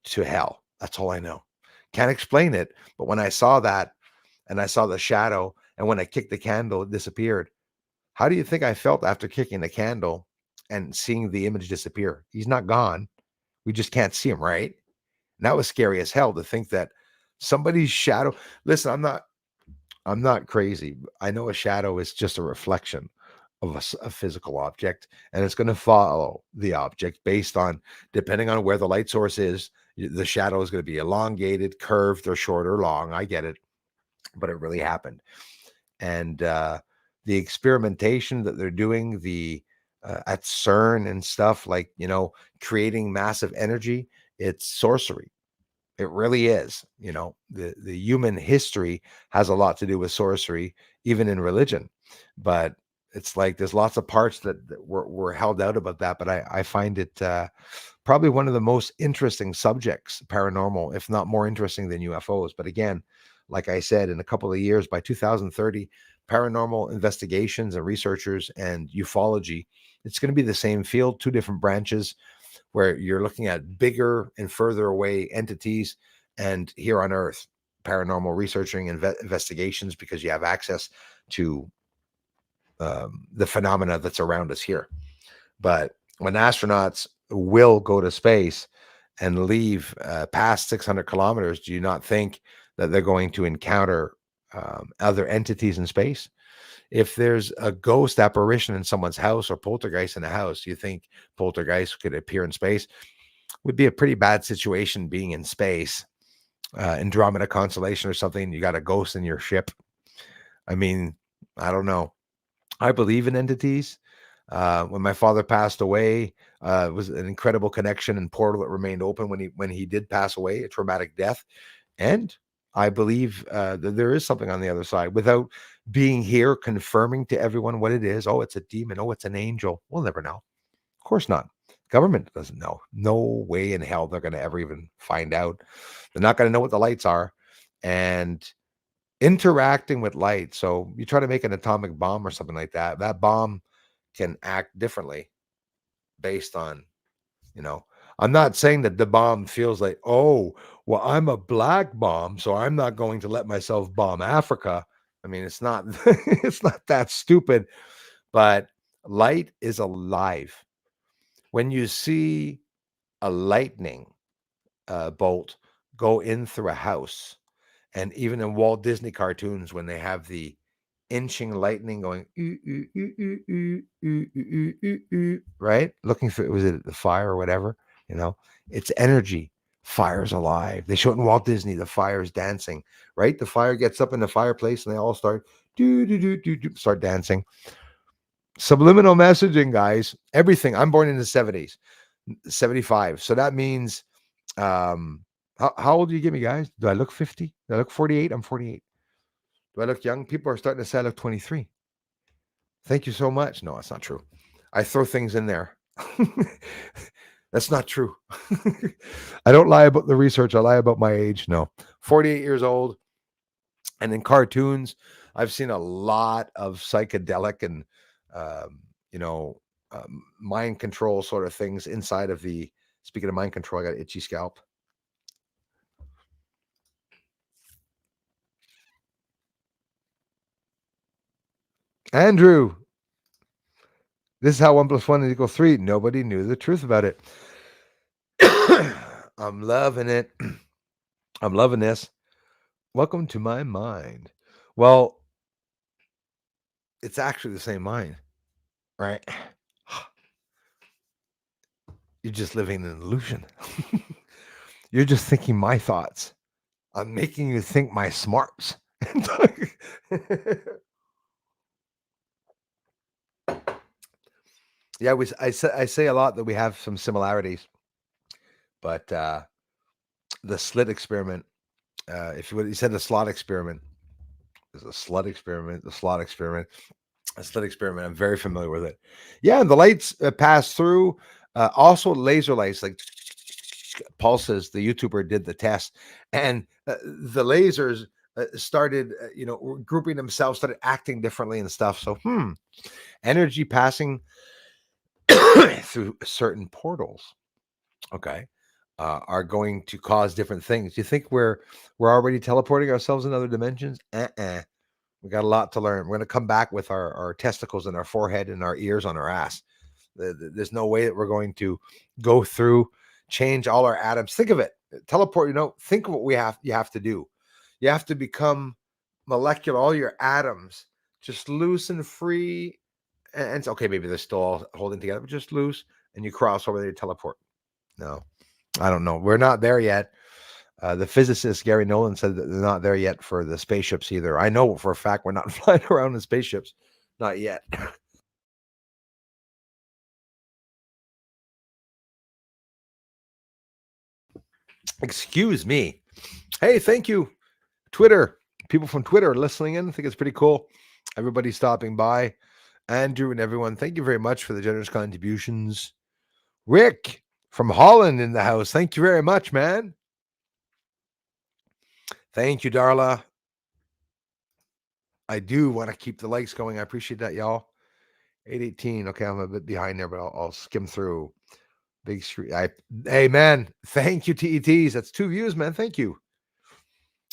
S1: to hell. That's all I know. Can't explain it, but when I saw that and I saw the shadow, and when I kicked the candle, it disappeared. How do you think I felt after kicking the candle and seeing the image disappear? He's not gone. We just can't see him, right? And that was scary as hell to think that somebody's shadow. Listen, I'm not crazy. I know a shadow is just a reflection of a physical object, and it's going to follow the object based on, depending on where the light source is. The shadow is going to be elongated, curved, or short or long. I get it, but it really happened. And the experimentation that they're doing, the at CERN and stuff, like creating massive energy. It's sorcery. It really is. The human history has a lot to do with sorcery, even in religion. But it's like there's lots of parts that were held out about that. But I find it probably one of the most interesting subjects, paranormal, if not more interesting than UFOs. But again, like I said, in a couple of years, by 2030, paranormal investigations and researchers and ufology, it's going to be the same field, two different branches where you're looking at bigger and further away entities, and here on Earth, paranormal researching and investigations, because you have access to the phenomena that's around us here. But when astronauts will go to space and leave past 600 kilometers, do you not think that they're going to encounter other entities in space? If there's a ghost apparition in someone's house or poltergeist in a house, you think poltergeist could appear in space? Would be a pretty bad situation being in space, Andromeda constellation or something. You got a ghost in your ship. I mean, I don't know. I believe in entities. When my father passed away, it was an incredible connection and portal that remained open when he did pass away, a traumatic death. And I believe that there is something on the other side without being here confirming to everyone what it is. Oh, it's a demon. Oh, it's an angel. We'll never know. Of course not. Government doesn't know. No way in hell they're going to ever even find out. They're not going to know what the lights are. And interacting with light. So you try to make an atomic bomb or something like that. That bomb can act differently based on, you know, I'm not saying that the bomb feels like, oh, well, I'm a black bomb, so I'm not going to let myself bomb Africa. I mean, it's not it's not that stupid, but light is alive. When you see a lightning bolt go in through a house, and even in Walt Disney cartoons, when they have the inching lightning going, "Ooh, ooh, ooh, ooh, ooh, ooh, ooh, ooh, ooh," right? Looking for, was it the fire or whatever? You know, it's energy. Fire's alive. They show it in Walt Disney. The fire's dancing, right? The fire gets up in the fireplace, and they all start start dancing. Subliminal messaging, guys. Everything. I'm born in the 70s, 75. So that means, how old do you give me, guys? Do I look 50? Do I look 48? I'm 48. Do I look young? People are starting to say I look 23. Thank you so much. No, that's not true. I throw things in there. That's not true. I don't lie about the research. I lie about my age. No, 48 years old. And in cartoons, I've seen a lot of psychedelic and, um, you know, mind control sort of things inside of the. Speaking of mind control, I got an itchy scalp. Andrew, this is how 1 + 1 = 3. Nobody knew the truth about it. I'm loving it. I'm loving this. Welcome to my mind. Well, it's actually the same mind, right? You're just living in an illusion. You're just thinking my thoughts. I'm making you think my smarts. Yeah, I say a lot that we have some similarities, but the slit experiment. If you said the slot experiment, there's a slut experiment, the slot experiment, a slit experiment. I'm very familiar with it. Yeah, and the lights pass through. Also, laser lights, like pulses. The YouTuber did the test, and the lasers started, grouping themselves, started acting differently and stuff. So, energy passing through certain portals, okay, are going to cause different things. You think we're already teleporting ourselves in other dimensions? We got a lot to learn. We're going to come back with our testicles in our forehead and our ears on our ass. There's no way that we're going to go through, change all our atoms. Think of it. Teleport, think of what you have to do. You have to become molecular, all your atoms just loose and free. And it's okay, maybe they're still all holding together, but just loose, and you cross over there, you teleport. No, I don't know. We're not there yet. The physicist Gary Nolan said that they're not there yet for the spaceships either. I know for a fact we're not flying around in spaceships, not yet. Excuse me. Hey, thank you, Twitter. People from Twitter are listening in. I think it's pretty cool. Everybody stopping by. Andrew and everyone, thank you very much for the generous contributions. Rick from Holland in the house. Thank you very much, man. Thank you, Darla. I do want to keep the likes going. I appreciate that, y'all. 818. Okay, I'm a bit behind there, but I'll skim through. Big street. Hey, man. Thank you, TETs. That's 2 views, man. Thank you.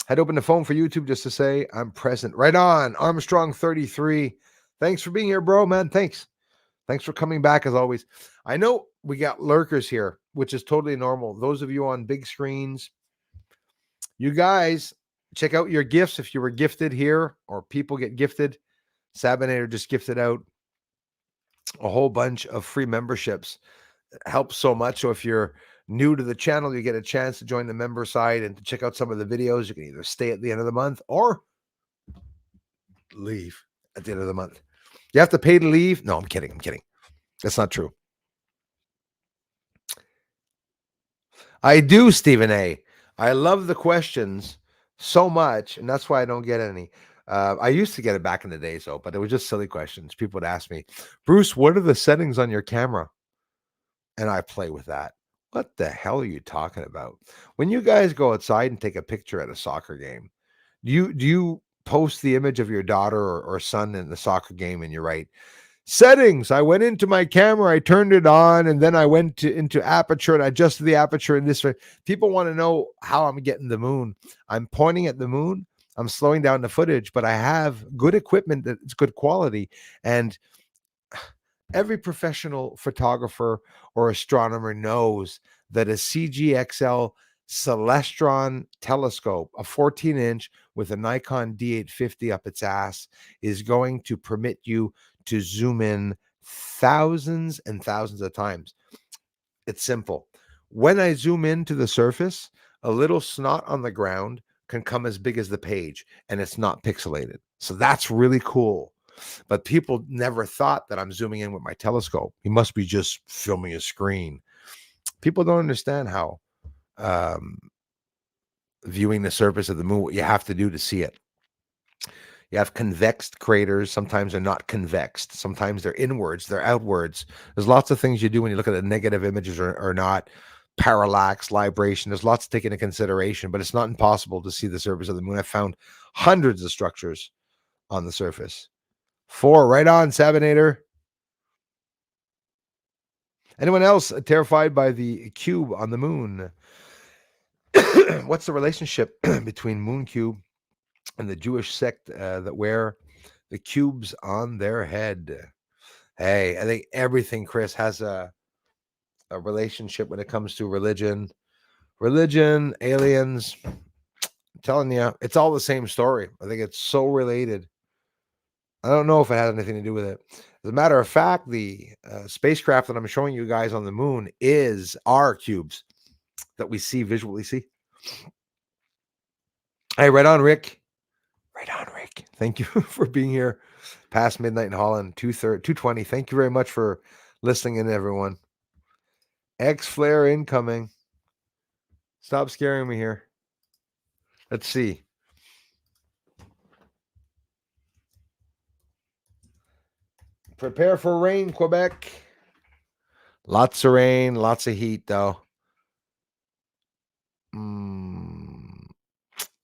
S1: Had opened the phone for YouTube just to say I'm present. Right on. Armstrong 33. Thanks for being here, bro, man. Thanks. Thanks for coming back as always. I know we got lurkers here, which is totally normal. Those of you on big screens, you guys check out your gifts if you were gifted here or people get gifted. Sabinator just gifted out a whole bunch of free memberships. It helps so much. So if you're new to the channel, you get a chance to join the member side and to check out some of the videos. You can either stay at the end of the month or leave at the end of the month. You have to pay to leave. No, I'm kidding. That's not true. I do, Stephen A. I love the questions so much, and that's why I don't get any. I used to get it back in the days, though, but it was just silly questions. People would ask me, Bruce, what are the settings on your camera? And I play with that. What the hell are you talking about? When you guys go outside and take a picture at a soccer game, do you post the image of your daughter or son in the soccer game and you write, settings, I went into my camera, I turned it on, and then I went into aperture and I adjusted the aperture in this way. People want to know how I'm getting the moon. I'm pointing at the moon. I'm slowing down the footage, but I have good equipment that's good quality. And every professional photographer or astronomer knows that a CGXL Celestron telescope, a 14-inch with a Nikon D850 up its ass, is going to permit you to zoom in thousands and thousands of times. It's simple. When I zoom into the surface, a little snot on the ground can come as big as the page, and it's not pixelated. So that's really cool. But people never thought that I'm zooming in with my telescope. He must be just filming a screen. People don't understand how viewing the surface of the moon, what you have to do to see it. You have convexed craters. Sometimes they're not convexed. Sometimes they're inwards, they're outwards. There's lots of things you do when you look at the negative images or not. Parallax, libration. There's lots to take into consideration, but it's not impossible to see the surface of the moon. I found hundreds of structures on the surface. 4, right on, Sabinator. Anyone else terrified by the cube on the moon? What's the relationship between Moon Cube and the Jewish sect that wear the cubes on their head? Hey, I think everything, Chris, has a relationship when it comes to religion, aliens. I'm telling you, it's all the same story. I think it's so related. I don't know if it has anything to do with it. As a matter of fact, the spacecraft that I'm showing you guys on the moon is our cubes that we visually see. Hey, right on, Rick. Right on, Rick. Thank you for being here past midnight in Holland, 2:20. Thank you very much for listening in, everyone. X-Flare incoming. Stop scaring me here. Let's see. Prepare for rain, Quebec. Lots of rain, lots of heat, though.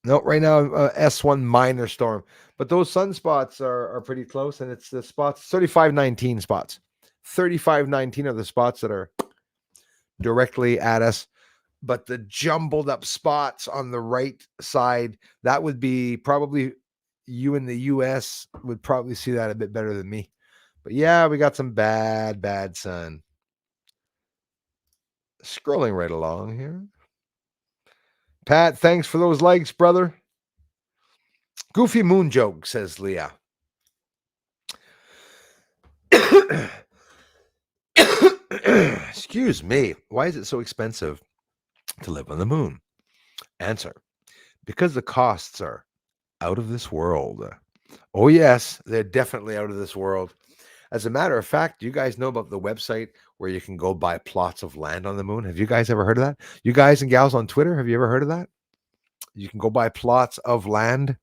S1: No, right now, S1 minor storm. But those sunspots are pretty close, and it's the spots, 3519 spots. 3519 are the spots that are directly at us. But the jumbled up spots on the right side, that would be probably you in the US would probably see that a bit better than me. But yeah, we got some bad sun. Scrolling right along here. Pat, thanks for those likes, brother. Goofy moon joke, says Leah. Excuse me. Why is it so expensive to live on the moon? Answer. Because the costs are out of this world. Oh, yes, they're definitely out of this world. As a matter of fact, do you guys know about the website where you can go buy plots of land on the moon? Have you guys ever heard of that? You guys and gals on Twitter, have you ever heard of that? You can go buy plots of land.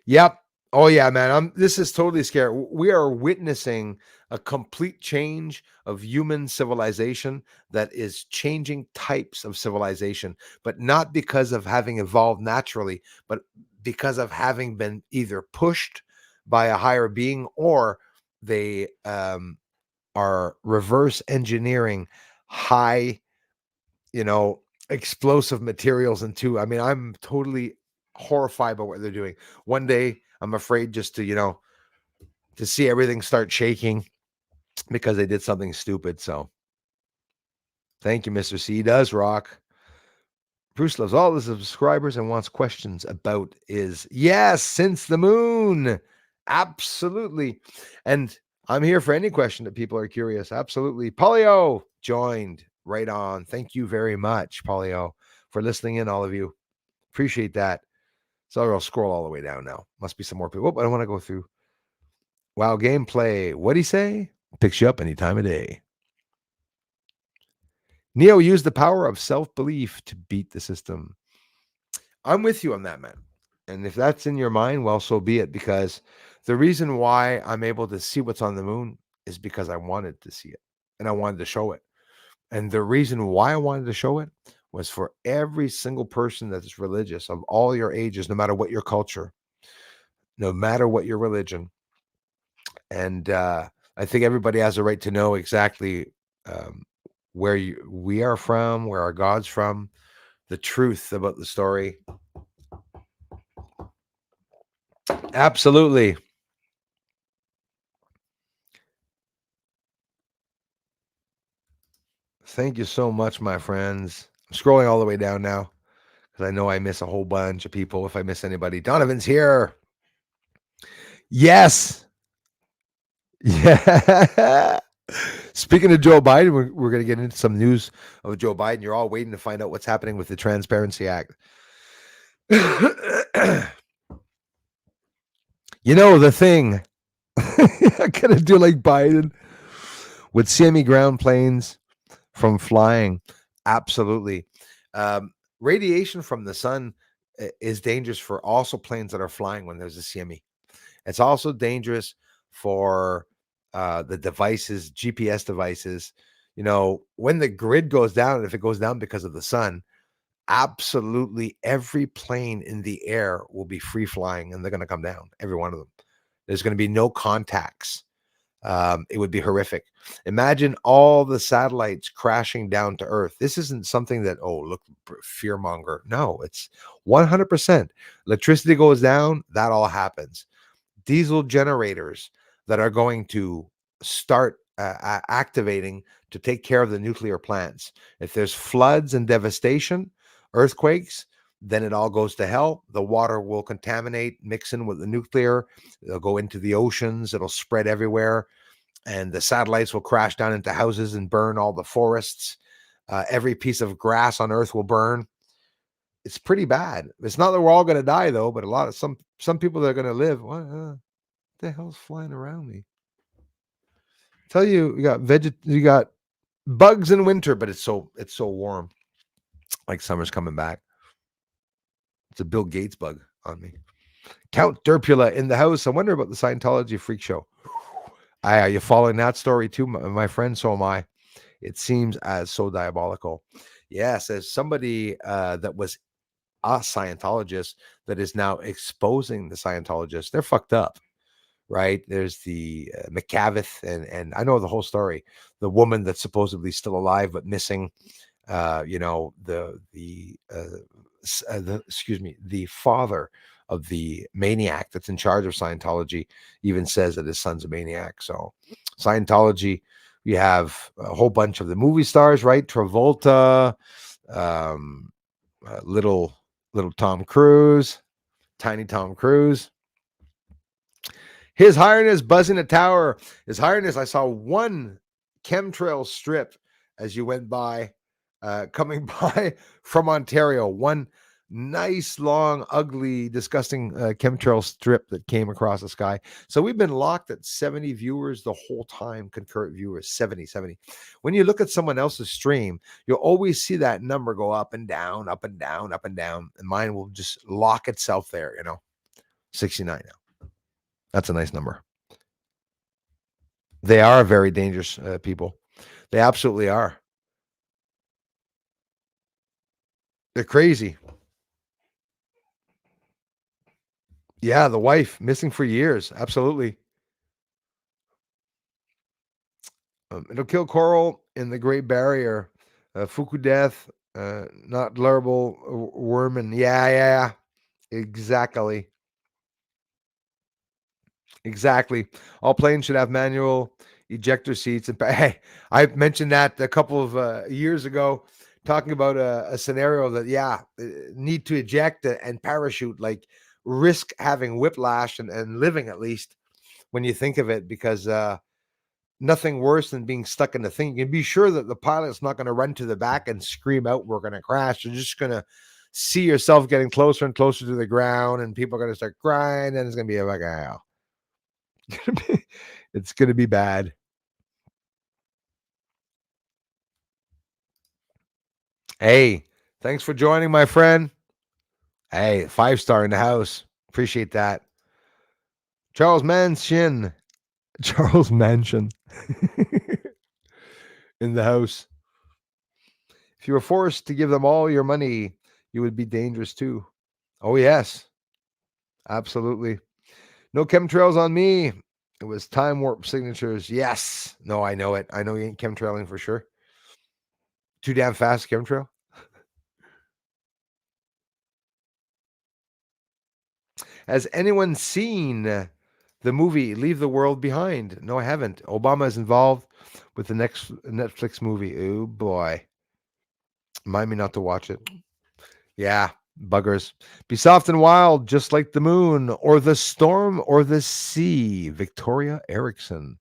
S1: Yep. Oh yeah, man. This is totally scary. We are witnessing a complete change of human civilization that is changing types of civilization, but not because of having evolved naturally, but because of having been either pushed by a higher being or they are reverse engineering high, you know, explosive materials into. I mean, I'm totally horrified by what they're doing. One day, I'm afraid just to, to see everything start shaking because they did something stupid. So thank you, Mr. C. Does rock. Bruce loves all his subscribers and wants questions about is yes, since the moon. Absolutely. And I'm here for any question that people are curious. Absolutely. Polio joined right on. Thank you very much, Polio, for listening in, all of you. Appreciate that. So I'll scroll all the way down now. Must be some more people. I don't want to go through. Wow, gameplay. What'd he say? Picks you up any time of day. Neo used the power of self-belief to beat the system. I'm with you on that, man. And if that's in your mind, well, so be it. Because the reason why I'm able to see what's on the moon is because I wanted to see it and I wanted to show it. And the reason why I wanted to show it was for every single person that is religious of all your ages, no matter what your culture, no matter what your religion. And I think everybody has a right to know exactly where we are from, where our God's from, the truth about the story. Absolutely. Thank you so much, my friends. I'm scrolling all the way down now because I know I miss a whole bunch of people. If I miss anybody, Donovan's here. Yes. Yeah. Speaking of Joe Biden, we're going to get into some news of Joe Biden. You're all waiting to find out what's happening with the Transparency Act. You know, the thing, I'm going to do like Biden with semi-ground planes from flying. Absolutely. Radiation from the sun is dangerous for also planes that are flying when there's a CME. It's also dangerous for the devices, GPS devices. You know, when the grid goes down, and if it goes down because of the sun, absolutely every plane in the air will be free flying and they're going to come down, every one of them. There's going to be no contacts. It would be horrific. Imagine all the satellites crashing down to Earth. This isn't something that, oh, look, fearmonger. No, it's 100%. Electricity goes down, that all happens. Diesel generators that are going to start activating to take care of the nuclear plants. If there's floods and devastation, earthquakes, then it all goes to hell. The water will contaminate, mix in with the nuclear. It'll go into the oceans. It'll spread everywhere. And the satellites will crash down into houses and burn all the forests. Every piece of grass on Earth will burn. It's pretty bad. It's not that we're all going to die, though, but a lot of some people that are going to live. What the hell's flying around me? Tell you, you got bugs in winter, but it's so warm. Like summer's coming back. It's a Bill Gates bug on me. Count Derpula in the house. I wonder about the Scientology freak show. Are you following that story too, my friend? So am I. It seems as so diabolical. Yes, as somebody that was a Scientologist that is now exposing the Scientologists, they're fucked up, right? There's the McCavith, and I know the whole story. The woman that's supposedly still alive but missing. The father of the maniac that's in charge of Scientology even says that his son's a maniac. So Scientology, we have a whole bunch of the movie stars, right? Travolta, little Tom Cruise, tiny Tom Cruise. His Highness buzzing a tower. His Highness, I saw one chemtrail strip as you went by, coming by from Ontario. One Nice, long, ugly, disgusting chemtrail strip that came across the sky. So we've been locked at 70 viewers the whole time, concurrent viewers, 70, 70. When you look at someone else's stream, you'll always see that number go up and down, up and down, up and down. And mine will just lock itself there, 69 now. That's a nice number. They are very dangerous people. They absolutely are. They're crazy. Yeah, the wife missing for years. Absolutely. It'll kill coral in the Great Barrier. Fuku death, not larval worm, and yeah, exactly, exactly. All planes should have manual ejector seats. And hey, I mentioned that a couple of years ago, talking about a scenario that need to eject and parachute, like risk having whiplash and living at least when you think of it, because nothing worse than being stuck in the thing. You can be sure that the pilot's not going to run to the back and scream out, "We're going to crash." You're just going to see yourself getting closer and closer to the ground, and people are going to start crying, and it's going to be like, it's going to be bad. Hey, thanks for joining, my friend. Hey, 5-star in the house. Appreciate that. Charles Mansion. Charles Mansion in the house. If you were forced to give them all your money, you would be dangerous too. Oh, yes, absolutely. No chemtrails on me. It was time warp signatures. Yes. No, I know it. I know you ain't chemtrailing for sure. Too damn fast chemtrail. Has anyone seen the movie Leave the World Behind? No, I haven't. Obama is involved with the next Netflix movie. Oh, boy. Remind me not to watch it. Yeah, buggers. Be soft and wild, just like the moon, or the storm, or the sea. Victoria Erickson.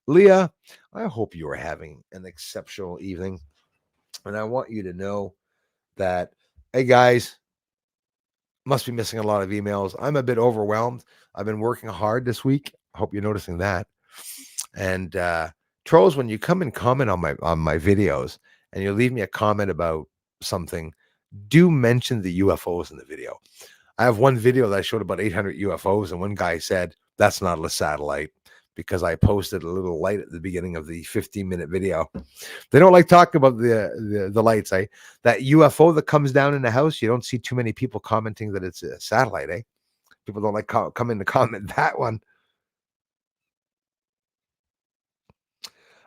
S1: Leah, I hope you are having an exceptional evening. And I want you to know that, hey, guys, must be missing a lot of emails. I'm a bit overwhelmed. I've been working hard this week. I hope you're noticing that. And trolls, when you come and comment on my videos and you leave me a comment about something, do mention the UFOs in the video. I have one video that I showed about 800 UFOs, and one guy said, "That's not a satellite," because I posted a little light at the beginning of the 15-minute video. They don't like talking about the lights, eh? That UFO that comes down in the house, you don't see too many people commenting that it's a satellite, eh? People don't like come in to comment that one.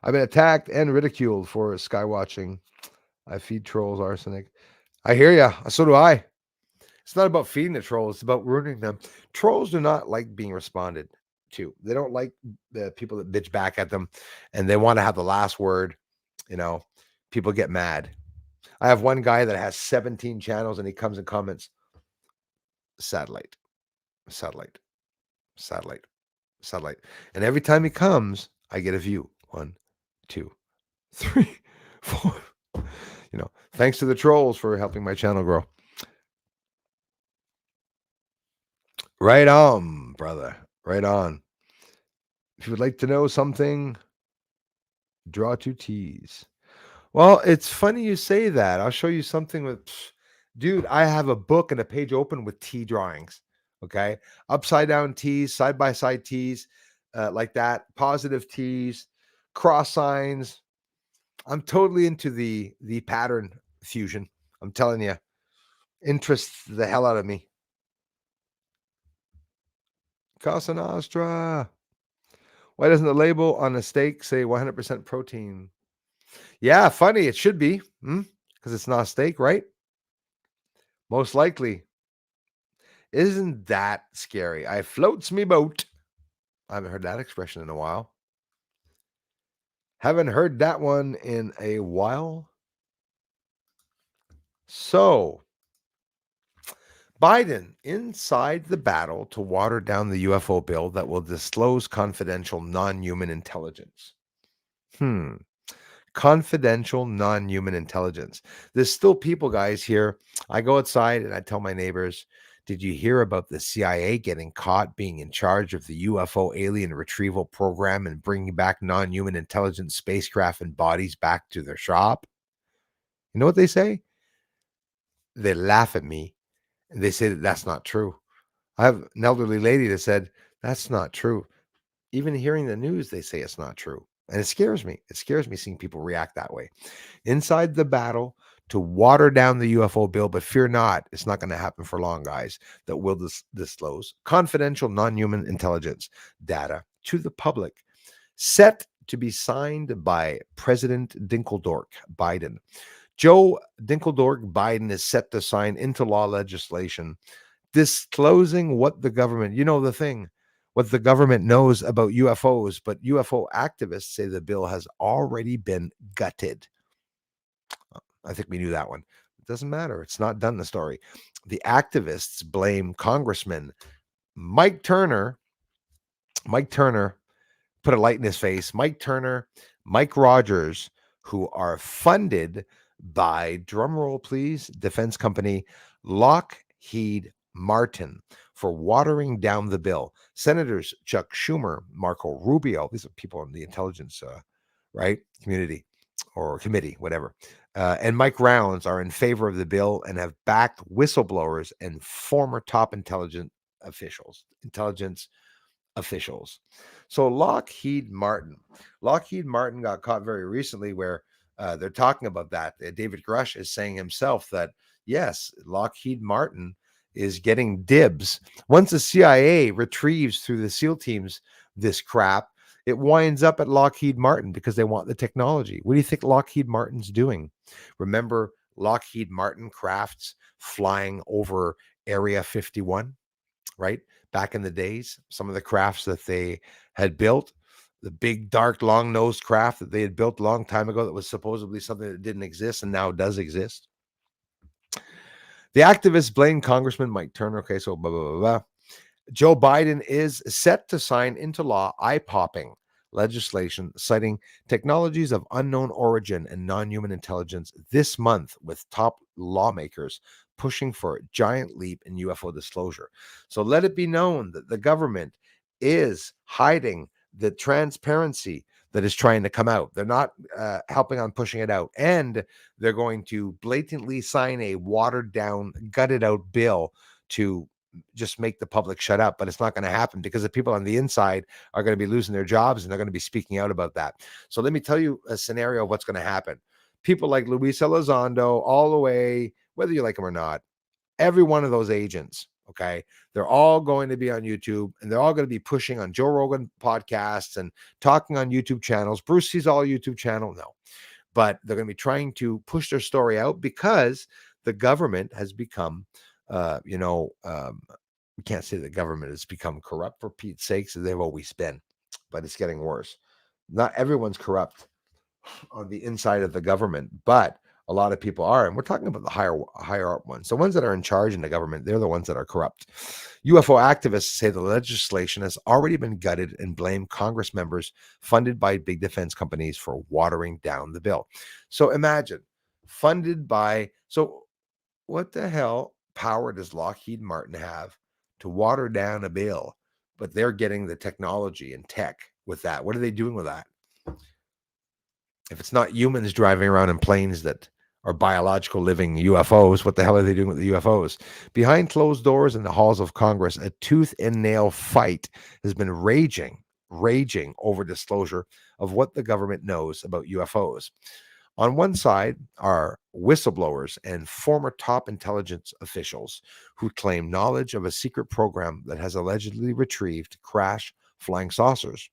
S1: I've been attacked and ridiculed for sky watching. I feed trolls arsenic. I hear ya. So do I. It's not about feeding the trolls. It's about ruining them. Trolls do not like being responded to. They don't like the people that bitch back at them, and they want to have the last word. People get mad. I have one guy that has 17 channels, and he comes and comments, satellite, satellite, satellite, satellite. And every time he comes, I get a view. 1, 2, 3, 4. Thanks to the trolls for helping my channel grow. Right on, brother. Right on. If you would like to know something, draw 2 T's. Well, it's funny you say that. I'll show you something with, dude, I have a book and a page open with T drawings. Okay. Upside down T's, side by side T's, like that, positive T's, cross signs. I'm totally into the pattern fusion. I'm telling you, interests the hell out of me. Casa Nostra. Why doesn't the label on a steak say 100% protein? Yeah, funny. It should be, because it's not a steak, right? Most likely. Isn't that scary? I floats me boat. I haven't heard that expression in a while. Haven't heard that one in a while. So, Biden inside the battle to water down the UFO bill that will disclose confidential non-human intelligence. Confidential non-human intelligence. There's still people, guys, here. I go outside and I tell my neighbors, did you hear about the CIA getting caught being in charge of the UFO alien retrieval program and bringing back non-human intelligence spacecraft and bodies back to their shop? You know what they say? They laugh at me and they say that that's not true. I have an elderly lady that said, that's not true. Even hearing the news, they say it's not true. And it scares me. It scares me seeing people react that way. Inside the battle to water down the UFO bill, but fear not, it's not going to happen for long, guys, that will disclose confidential non-human intelligence data to the public, set to be signed by President Dinkeldork Biden. Joe Dinkeldork Biden is set to sign into law legislation disclosing what the government, you know, the thing, what the government knows about UFOs, but UFO activists say the bill has already been gutted. I think we knew that one. It doesn't matter. It's not done, the story. The activists blame Congressman Mike Turner. Mike Turner, put a light in his face. Mike Turner, Mike Rogers, who are funded by, drumroll please, defense company Lockheed Martin for watering down the bill. Senators Chuck Schumer, Marco Rubio, these are people in the intelligence right community or committee, whatever, and Mike Rounds are in favor of the bill and have backed whistleblowers and former top intelligence officials. So Lockheed Martin got caught very recently where they're talking about that. David Grush is saying himself that yes, Lockheed Martin is getting dibs. Once the CIA retrieves through the SEAL teams this crap, it winds up at Lockheed Martin because they want the technology. What do you think Lockheed Martin's doing? Remember Lockheed Martin crafts flying over Area 51, right? Back in the days, some of the crafts that they had built, the big, dark, long-nosed craft that they had built a long time ago that was supposedly something that didn't exist and now does exist. The activists blame Congressman Mike Turner. Okay, so blah, blah, blah, blah. Joe Biden is set to sign into law eye-popping legislation citing technologies of unknown origin and non-human intelligence this month, with top lawmakers pushing for a giant leap in UFO disclosure. So let it be known that the government is hiding the transparency that is trying to come out. They're not helping on pushing it out. And they're going to blatantly sign a watered down, gutted out bill to just make the public shut up. But it's not going to happen because the people on the inside are going to be losing their jobs and they're going to be speaking out about that. So let me tell you a scenario of what's going to happen. People like Luis Elizondo, all the way, whether you like him or not, every one of those agents, okay, they're all going to be on YouTube and they're all going to be pushing on Joe Rogan podcasts and talking on YouTube channels. Bruce sees all YouTube channel. No, but they're going to be trying to push their story out because the government has become, we can't say the government has become corrupt, for Pete's sakes. They've always been, but it's getting worse. Not everyone's corrupt on the inside of the government, but a lot of people are, and we're talking about the higher up ones. The ones that are in charge in the government, they're the ones that are corrupt. UFO activists say the legislation has already been gutted and blame Congress members funded by big defense companies for watering down the bill. So imagine funded by, so what the hell power does Lockheed Martin have to water down a bill, but they're getting the technology and tech with that? What are they doing with that? If it's not humans driving around in planes that are biological living UFOs, what the hell are they doing with the UFOs? Behind closed doors in the halls of Congress, a tooth and nail fight has been raging over disclosure of what the government knows about UFOs. On one side are whistleblowers and former top intelligence officials who claim knowledge of a secret program that has allegedly retrieved crash flying saucers,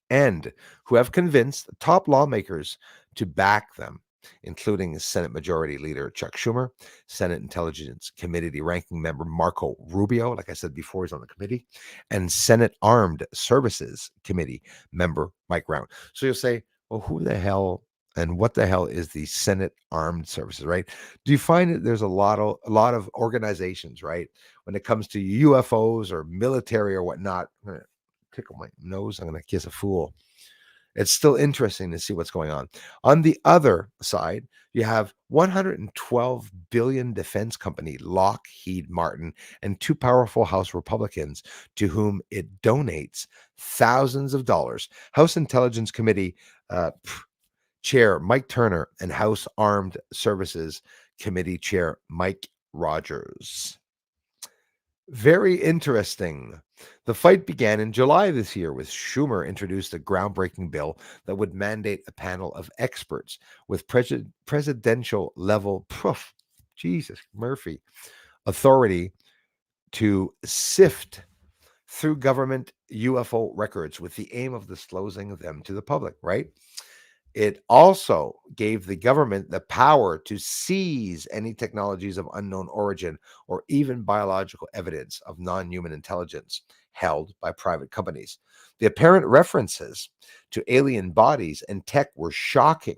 S1: and who have convinced top lawmakers to back them, including Senate Majority Leader Chuck Schumer, Senate Intelligence Committee ranking member Marco Rubio, like I said before, he's on the committee, and Senate Armed Services Committee member Mike Round. So you'll say, well, who the hell and what the hell is the Senate Armed Services, right? Do you find that there's a lot of organizations, right, when it comes to UFOs or military or whatnot? I'm gonna tickle my nose. I'm gonna kiss a fool. It's still interesting to see what's going on. On the other side, you have 112 billion defense company Lockheed Martin and two powerful House Republicans to whom it donates thousands of dollars. House Intelligence Committee Chair Mike Turner and House Armed Services Committee Chair Mike Rogers. Very interesting. The fight began in July this year with Schumer introduced a groundbreaking bill that would mandate a panel of experts with presidential level proof, Jesus Murphy, authority to sift through government UFO records with the aim of disclosing them to the public, right? It also gave the government the power to seize any technologies of unknown origin or even biological evidence of non human intelligence held by private companies. The apparent references to alien bodies and tech were shocking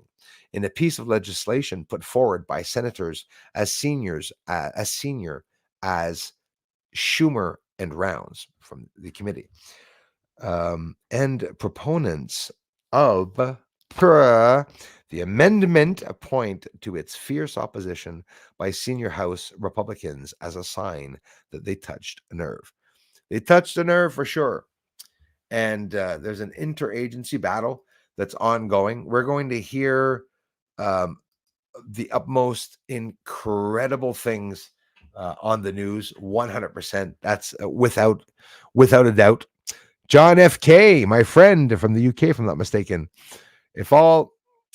S1: in a piece of legislation put forward by senators as senior as Schumer and Rounds from the committee and proponents of the amendment point to its fierce opposition by senior House Republicans as a sign that they touched a nerve. They touched a nerve for sure. And there's an interagency battle that's ongoing. We're going to hear um, the utmost incredible things on the news. 100%. That's without a doubt. John F.K., my friend from the UK, if I'm not mistaken. If all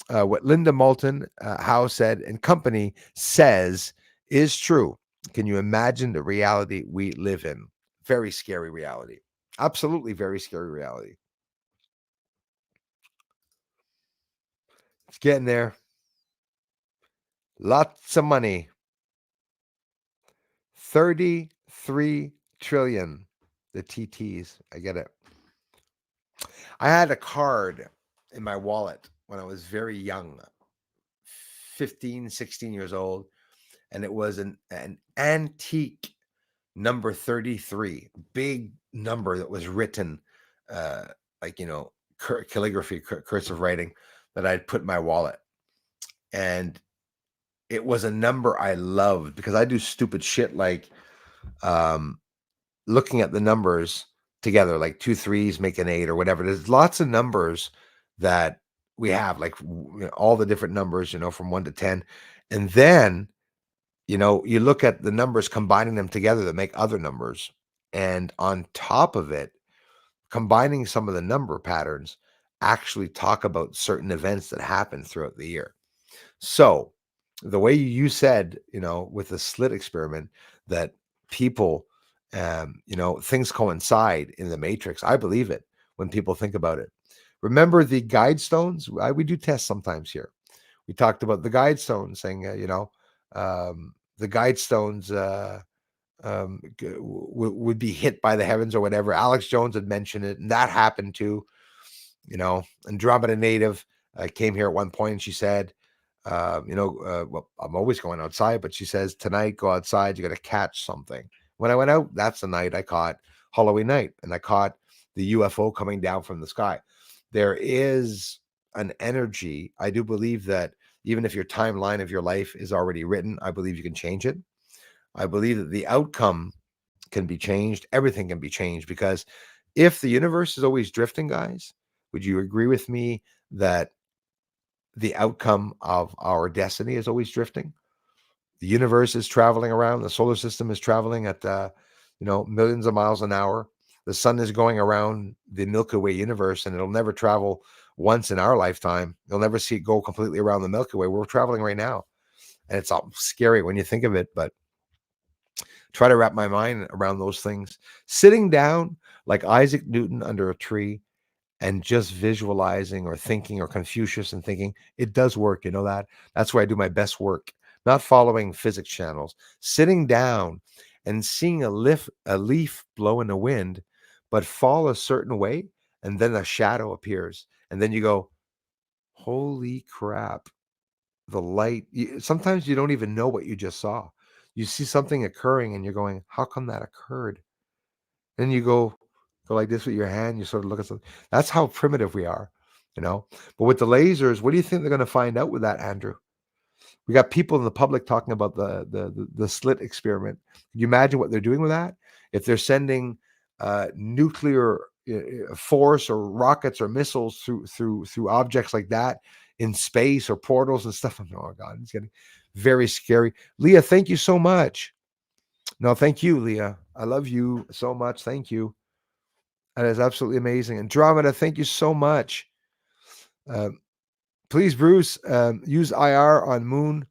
S1: what Linda Moulton Howe said and company says is true, can you imagine the reality we live in? Very scary reality. Absolutely very scary reality. It's getting there. Lots of money. 33 trillion. The TTs. I get it. I had a card in my wallet when I was very young, 15, 16 years old, and it was an antique number 33, big number that was written like, calligraphy, cursive writing that I'd put in my wallet. And it was a number I loved because I do stupid shit like looking at the numbers together, like two threes make an eight or whatever. There's lots of numbers that we have, like all the different numbers, from 1 to 10. And then, you look at the numbers, combining them together that make other numbers. And on top of it, combining some of the number patterns actually talk about certain events that happen throughout the year. So the way you said, with the slit experiment, that people, things coincide in the matrix. I believe it when people think about it. Remember the guide stones? We do tests sometimes here. We talked about the guide stones saying, the guide stones would be hit by the heavens or whatever. Alex Jones had mentioned it, and that happened too. Andromeda native came here at one point, and she said, well, I'm always going outside, but she says, tonight, go outside. You got to catch something. When I went out, that's the night I caught Halloween night, and I caught the UFO coming down from the sky. There is an energy. I do believe that even if your timeline of your life is already written, I believe you can change it. I believe that the outcome can be changed. Everything can be changed because if the universe is always drifting, guys, would you agree with me that the outcome of our destiny is always drifting? The universe is traveling around. The solar system is traveling at, millions of miles an hour. The sun is going around the Milky Way universe, and it'll never travel once in our lifetime. You'll never see it go completely around the Milky Way. We're traveling right now. And it's all scary when you think of it, but try to wrap my mind around those things. Sitting down like Isaac Newton under a tree and just visualizing or thinking, or Confucius and thinking, it does work. You know that? That's where I do my best work, not following physics channels. Sitting down and seeing a leaf blow in the wind, but fall a certain way, and then a shadow appears. And then you go, holy crap, the light. Sometimes you don't even know what you just saw. You see something occurring and you're going, how come that occurred? Then you go like this with your hand. You sort of look at something. That's how primitive we are. you know. But with the lasers, what do you think they're going to find out with that, Andrew? We got people in the public talking about the slit experiment. Can you imagine what they're doing with that? If they're sending nuclear force or rockets or missiles through objects like that in space or portals and stuff. Oh God, it's getting very scary. Leah, thank you so much. No, thank you, Leah. I love you so much. Thank you. That is absolutely amazing. Andromeda, thank you so much. Please, Bruce, use IR on moon,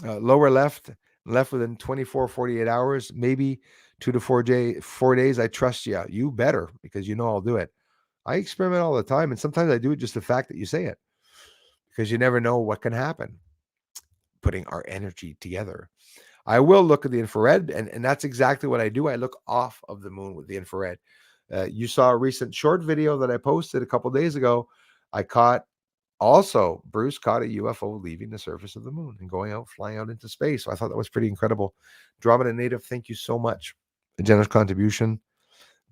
S1: lower left within 24, 48 hours, maybe 4 days. I trust you. You better, because you know I'll do it. I experiment all the time, and sometimes I do it just the fact that you say it, because you never know what can happen putting our energy together. I will look at the infrared, and that's exactly what I do. I look off of the moon with the infrared. You saw a recent short video that I posted a couple days ago. Bruce caught a UFO leaving the surface of the moon and flying out into space. So I thought that was pretty incredible. Andromeda Native, thank you so much. A generous contribution.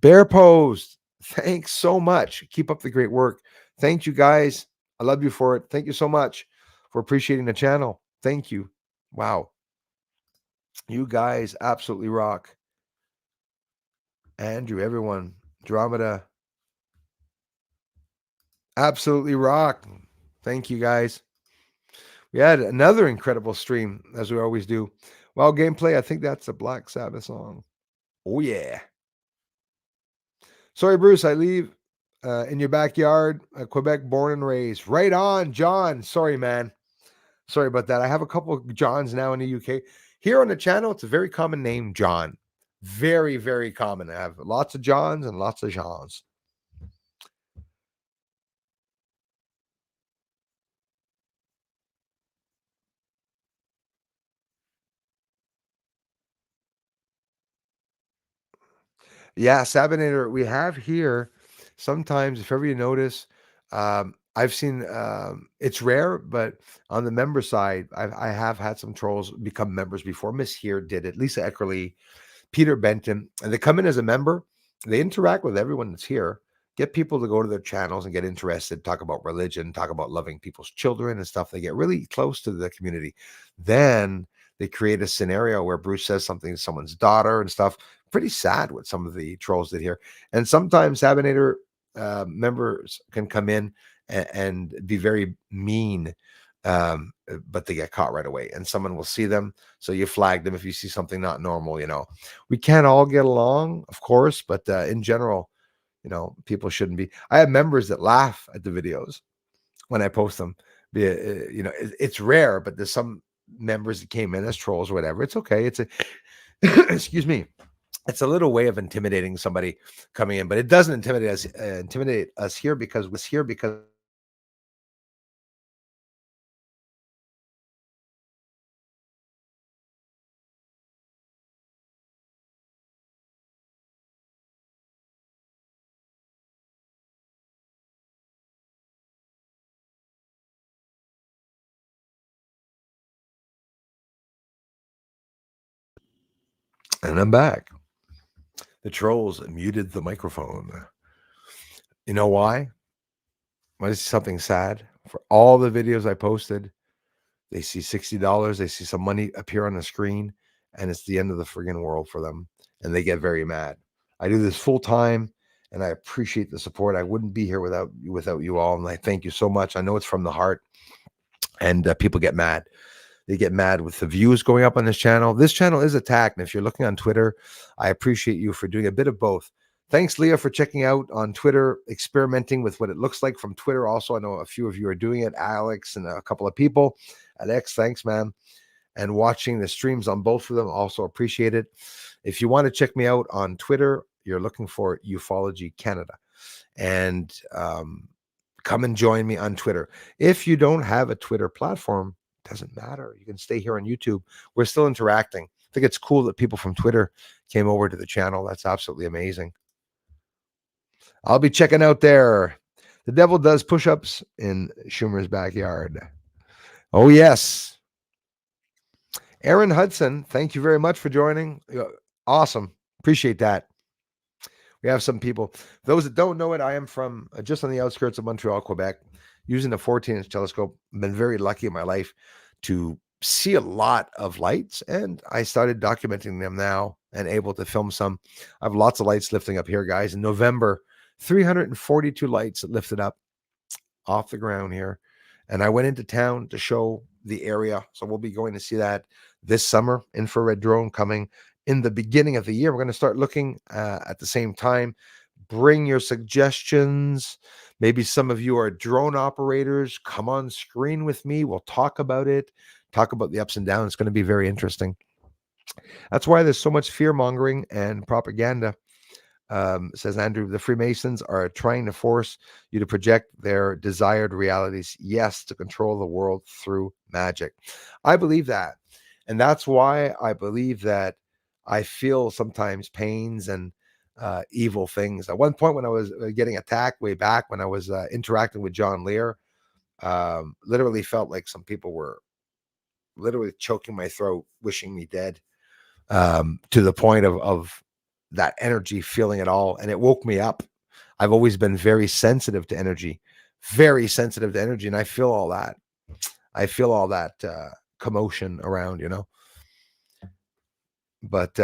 S1: Bear Pose, thanks so much. Keep up the great work. Thank you, guys. I love you for it. Thank you so much for appreciating the channel. Thank you. Wow. You guys absolutely rock. Andrew, everyone, Andromeda, absolutely rock. Thank you, guys. We had another incredible stream, as we always do. Well, gameplay, I think that's a Black Sabbath song. Oh, yeah. Sorry, Bruce, I leave in your backyard, Quebec, born and raised. Right on, John. Sorry, man. Sorry about that. I have a couple of Johns now in the UK. Here on the channel, it's a very common name, John. Very, very common. I have lots of Johns and lots of Johns. Yeah, Sabinator, we have here sometimes, if ever you notice, I've seen it's rare, but on the member side, I have had some trolls become members before. Miss Here did it, Lisa Eckerly, Peter Benton, and they come in as a member. They interact with everyone that's here, get people to go to their channels and get interested, talk about religion, talk about loving people's children and stuff. They get really close to the community. Then they create a scenario where Bruce says something to someone's daughter and stuff. Pretty sad what some of the trolls did here. And sometimes Sabinator members can come in and be very mean, but they get caught right away, and someone will see them. So you flag them if you see something not normal. We can't all get along, of course, but in general, people shouldn't be. I have members that laugh at the videos when I post them. It's rare, but there's some members that came in as trolls or whatever. It's okay. It's a excuse me. It's a little way of intimidating somebody coming in, but it doesn't intimidate us here because and I'm back. The trolls muted the microphone. You know why? What is something sad? For all the videos I posted, they see $60, they see some money appear on the screen, and it's the end of the friggin' world for them, and they get very mad. I do this full time, and I appreciate the support. I wouldn't be here without you all, and I thank you so much. I know it's from the heart, and people get mad. They get mad with the views going up on this channel. This channel is attacked, and if you're looking on Twitter, I appreciate you for doing a bit of both. Thanks, Leah, for checking out on Twitter, experimenting with what it looks like from Twitter. Also, I know a few of you are doing it, Alex and a couple of people. Alex, thanks, man. And watching the streams on both of them, also appreciate it. If you want to check me out on Twitter, you're looking for Ufology Canada. And come and join me on Twitter. If you don't have a Twitter platform, doesn't matter. You can stay here on YouTube. We're still interacting. I think it's cool that people from Twitter came over to the channel. That's absolutely amazing. I'll be checking out there. The devil does push-ups in Schumer's backyard. Oh, yes. Aaron Hudson, thank you very much for joining. Awesome. Appreciate that. We have some people. Those that don't know it, I am from just on the outskirts of Montreal, Quebec. using a 14-inch telescope. I've been very lucky in my life to see a lot of lights, and I started documenting them now and able to film some. I have lots of lights lifting up here, guys. In November, 342 lights lifted up off the ground here. And I went into town to show the area. So we'll be going to see that this summer. Infrared drone coming in the beginning of the year. We're going to start looking at the same time. Bring your suggestions. Maybe some of you are drone operators. Come on screen with me. We'll talk about it, talk about the ups and downs. It's going to be very interesting. That's why there's so much fear mongering and propaganda. Says Andrew, the Freemasons are trying to force you to project their desired realities. Yes, to control the world through magic. I believe that. And that's why I believe that I feel sometimes pains and evil things. At one point, when I was getting attacked way back, when I was interacting with John Lear, literally felt like some people were literally choking my throat, wishing me dead, to the point of that energy, feeling it all. And it woke me up. I've always been very sensitive to energy, very sensitive to energy. And I feel all that. I feel all that commotion around, But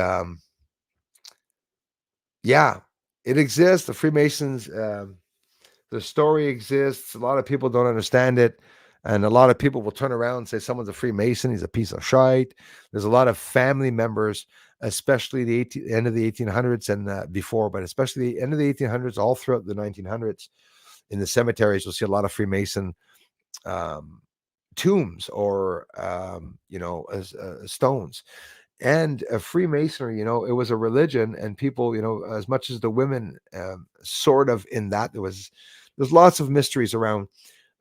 S1: yeah, it exists. The Freemasons, the story exists. A lot of people don't understand it. And a lot of people will turn around and say someone's a Freemason, he's a piece of shite. There's a lot of family members, especially the end of the 1800s and before, but especially the end of the 1800s, all throughout the 1900s. In the cemeteries, you'll see a lot of Freemason tombs or, stones. And Freemasonry, it was a religion, and people, as much as the women, sort of in that, there's lots of mysteries around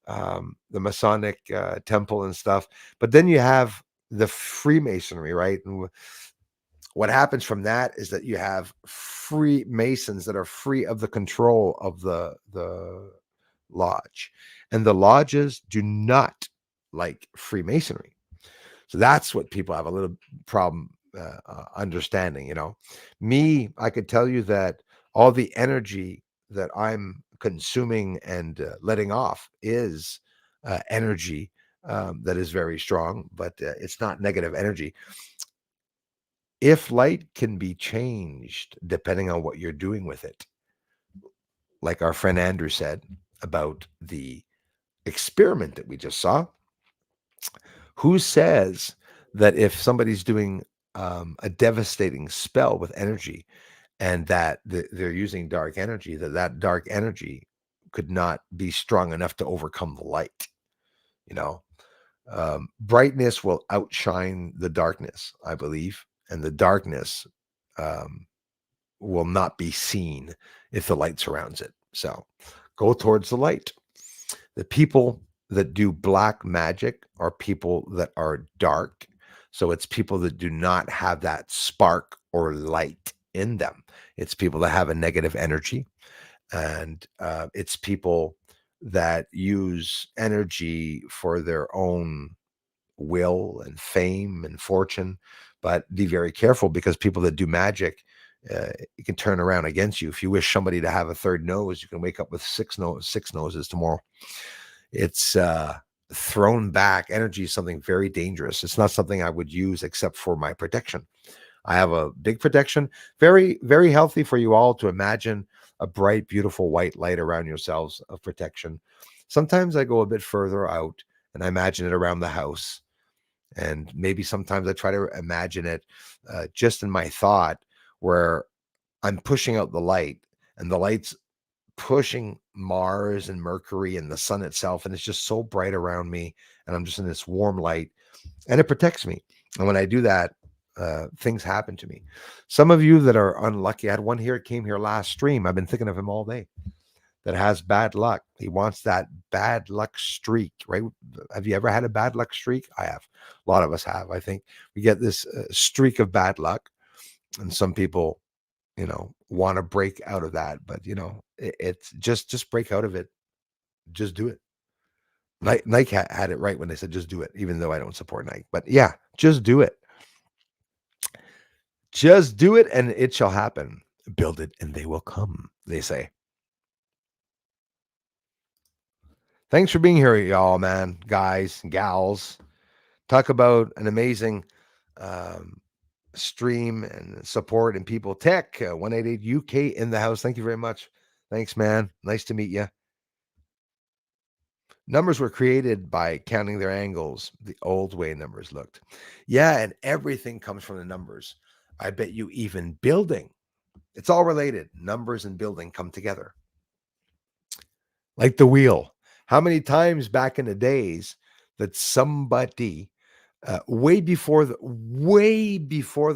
S1: the Masonic temple and stuff. But then you have the Freemasonry, right? And what happens from that is that you have Freemasons that are free of the control of the lodge, and the lodges do not like Freemasonry. So that's what people have a little problem understanding. Me, I could tell you that all the energy that I'm consuming and letting off is energy that is very strong, but it's not negative energy. If light can be changed depending on what you're doing with it, like our friend Andrew said about the experiment that we just saw, who says that if somebody's doing a devastating spell with energy and that they're using dark energy, that dark energy could not be strong enough to overcome the light? Brightness will outshine the darkness, I believe, and the darkness will not be seen if the light surrounds it. So go towards the light. The people that do black magic are people that are dark. So it's people that do not have that spark or light in them. It's people that have a negative energy, and it's people that use energy for their own will and fame and fortune. But be very careful, because people that do magic, it can turn around against you. If you wish somebody to have a third nose, you can wake up with six noses tomorrow. It's thrown back energy is something very dangerous. It's not something I would use except for my protection. I have a big protection. Very, very healthy for you all to imagine a bright, beautiful white light around yourselves of protection. Sometimes I go a bit further out and I imagine it around the house. And maybe sometimes I try to imagine it just in my thought, where I'm pushing out the light and the light's pushing Mars and Mercury and the sun itself. And it's just so bright around me. And I'm just in this warm light, and it protects me. And when I do that, things happen to me. Some of you that are unlucky, I had one here, came here last stream. I've been thinking of him all day, that has bad luck. He wants that bad luck streak, right? Have you ever had a bad luck streak? I have. A lot of us have. I think we get this streak of bad luck, and some people, want to break out of that. But it's just break out of it. Just do it. Nike had it right when they said just do it, even though I don't support Nike. But yeah, just do it. Just do it, and it shall happen. Build it, and they will come, they say. Thanks for being here, y'all, man, guys and gals. Talk about an amazing um, stream and support and people. Tech 188 UK in the house. Thank you very much. Thanks, man. Nice to meet you. Numbers were created by counting their angles, the old way numbers looked. Yeah, and everything comes from the numbers. I bet you even building. It's all related. Numbers and building come together. Like the wheel. How many times back in the days that somebody way before the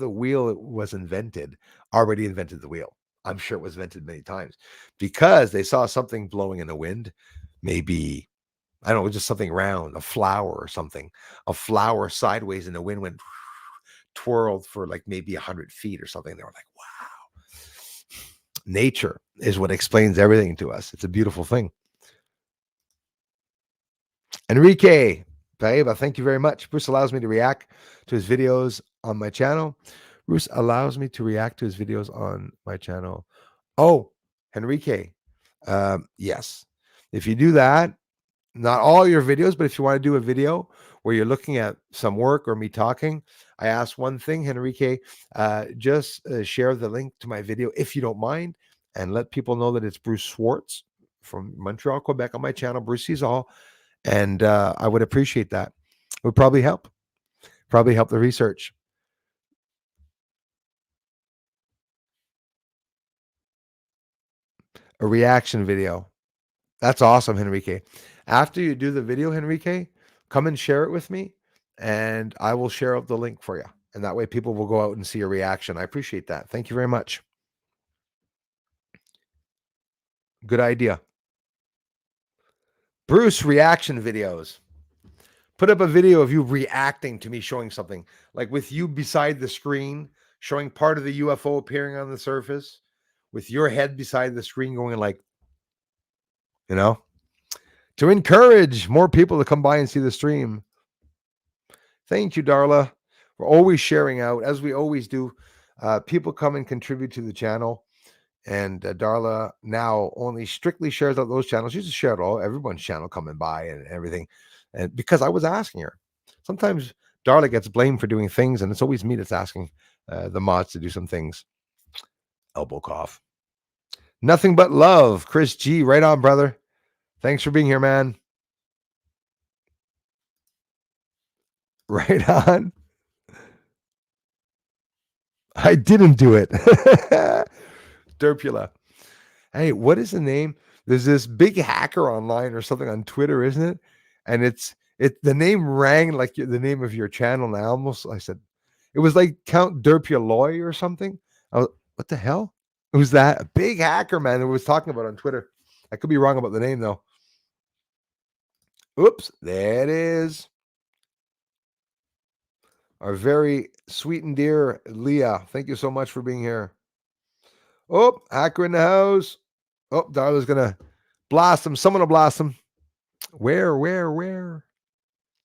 S1: wheel was invented, already invented the wheel. I'm sure it was invented many times because they saw something blowing in the wind, maybe I don't know, just something round, a flower or something, a flower sideways, and the wind went twirled for like maybe 100 feet or something. They were like, wow, nature is what explains everything to us. It's a beautiful thing. Enrique, Paiva, thank you very much. Bruce allows me to react to his videos on my channel. Bruce allows me to react to his videos on my channel. Oh, Enrique, yes. If you do that, not all your videos, but if you want to do a video where you're looking at some work or me talking, I ask one thing, Enrique, just share the link to my video if you don't mind, and let people know that it's Bruce Swartz from Montreal, Quebec on my channel, Bruce Sees All. And I would appreciate that. It would probably help the research. A reaction video. That's awesome, Henrique. After you do the video, Henrique, come and share it with me, and I will share out the link for you. And that way people will go out and see a reaction. I appreciate that. Thank you very much. Good idea. Bruce, reaction videos. Put up a video of you reacting to me showing something, like with you beside the screen, showing part of the UFO appearing on the surface, with your head beside the screen going like, to encourage more people to come by and see the stream. Thank you, Darla. We're always sharing out, as we always do. People come and contribute to the channel. And Darla now only strictly shares out those channels. She just shared all everyone's channel coming by and everything. And because I was asking her, sometimes Darla gets blamed for doing things, and it's always me that's asking the mods to do some things. Elbow cough. Nothing but love, Chris G. Right on, brother. Thanks for being here, man. Right on. I didn't do it. Derpula. Hey, what is the name? There's this big hacker online or something on Twitter, isn't it? And the name rang like the name of your channel. And I said, it was like Count Derpuloy or something. What the hell? Who's that? A big hacker, man, that was talking about on Twitter. I could be wrong about the name, though. Oops, there it is. Our very sweet and dear Leah. Thank you so much for being here. Oh, hacker in the house. Oh, Darla's going to blast him. Someone will blast him. Where?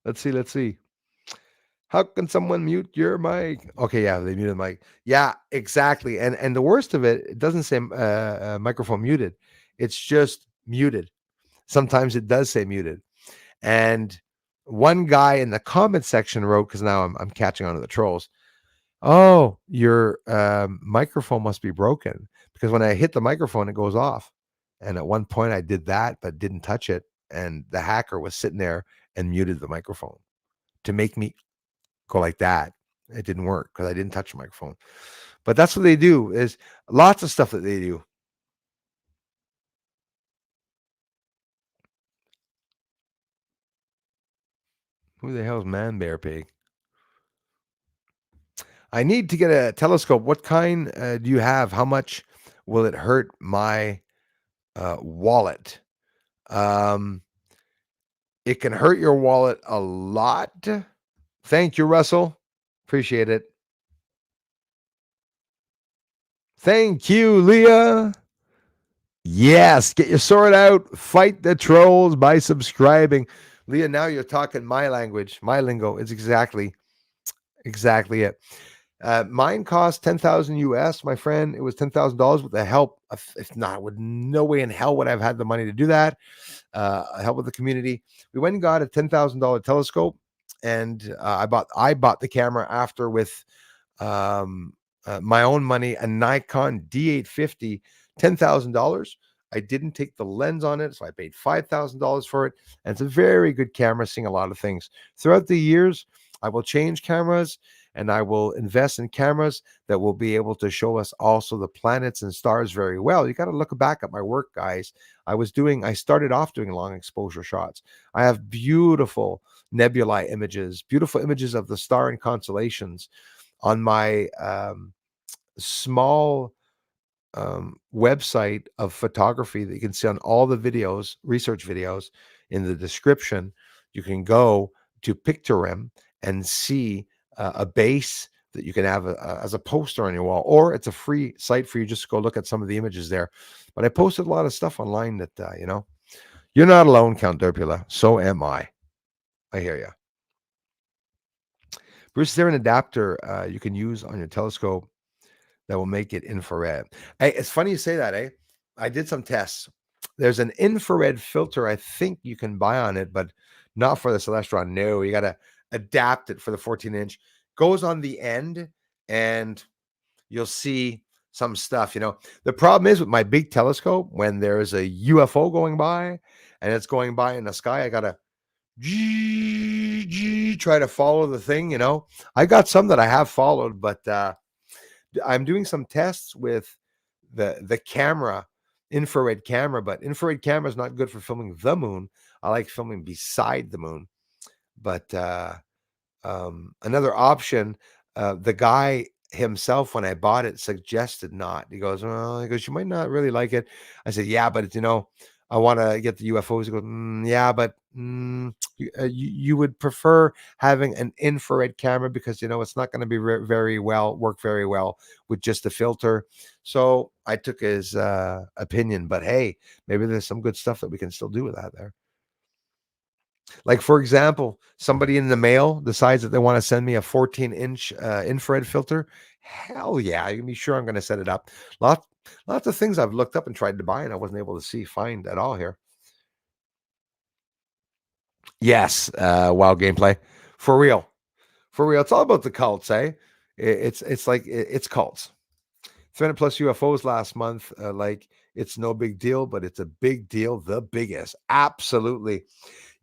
S1: Let's see. How can someone mute your mic? Okay, yeah, they muted the mic. Yeah, exactly. And the worst of it doesn't say microphone muted. It's just muted. Sometimes it does say muted. And one guy in the comment section wrote, because now I'm catching on to the trolls. Oh, your microphone must be broken, because when I hit the microphone, it goes off. And at one point I did that, but didn't touch it. And the hacker was sitting there and muted the microphone to make me go like that. It didn't work because I didn't touch the microphone. But that's what they do. Is lots of stuff that they do. Who the hell is Man Bear Pig? I need to get a telescope. What kind do you have? How much will it hurt my wallet? It can hurt your wallet a lot. Thank you, Russell. Appreciate it. Thank you, Leah. Yes, get your sword out. Fight the trolls by subscribing. Leah, now you're talking my language, my lingo. It's exactly it. Mine cost 10,000 US, my friend. It was $10,000 with the help. If not, with no way in hell would I have had the money to do that. Help with the community. We went and got a $10,000 telescope, and I bought the camera after with um, my own money, a Nikon D850, $10,000. I didn't take the lens on it, so I paid $5,000 for it. And it's a very good camera, seeing a lot of things. Throughout the years, I will change cameras and I will invest in cameras that will be able to show us also the planets and stars very well. You got to look back at my work, guys. I started off doing long exposure shots. I have beautiful nebulae images, beautiful images of the star and constellations on my small website of photography that you can see on all the videos, research videos in the description. You can go to Pictorim and see a base that you can have as a poster on your wall, or it's a free site for you just to go look at some of the images there. But I posted a lot of stuff online that, you're not alone, Count Derpula. So am I. I hear you. Bruce, is there an adapter you can use on your telescope that will make it infrared? Hey, it's funny you say that, eh? I did some tests. There's an infrared filter I think you can buy on it, but not for the Celestron. No, you got to adapt it for the 14-inch. Goes on the end, and you'll see some stuff. The problem is with my big telescope, when there's a UFO going by and it's going by in the sky, I got to try to follow the thing. I got some that I have followed, but I'm doing some tests with the camera, infrared camera, but infrared camera is not good for filming the moon. I like filming beside the moon. But another option, the guy himself, when I bought it, suggested not. He goes, you might not really like it. I said, yeah, but it's, I want to get the UFOs. He goes, yeah, but you would prefer having an infrared camera because it's not going to be work very well with just the filter. So I took his opinion, but hey, maybe there's some good stuff that we can still do with that there. Like, for example, somebody in the mail decides that they want to send me a 14-inch infrared filter. Hell yeah, you can be sure I'm going to set it up. Lots of things I've looked up and tried to buy and I wasn't able to find at all here. Yes, wild gameplay. For real. It's all about the cults, eh? It's cults. 300 plus UFOs last month. It's no big deal, but it's a big deal. The biggest. Absolutely.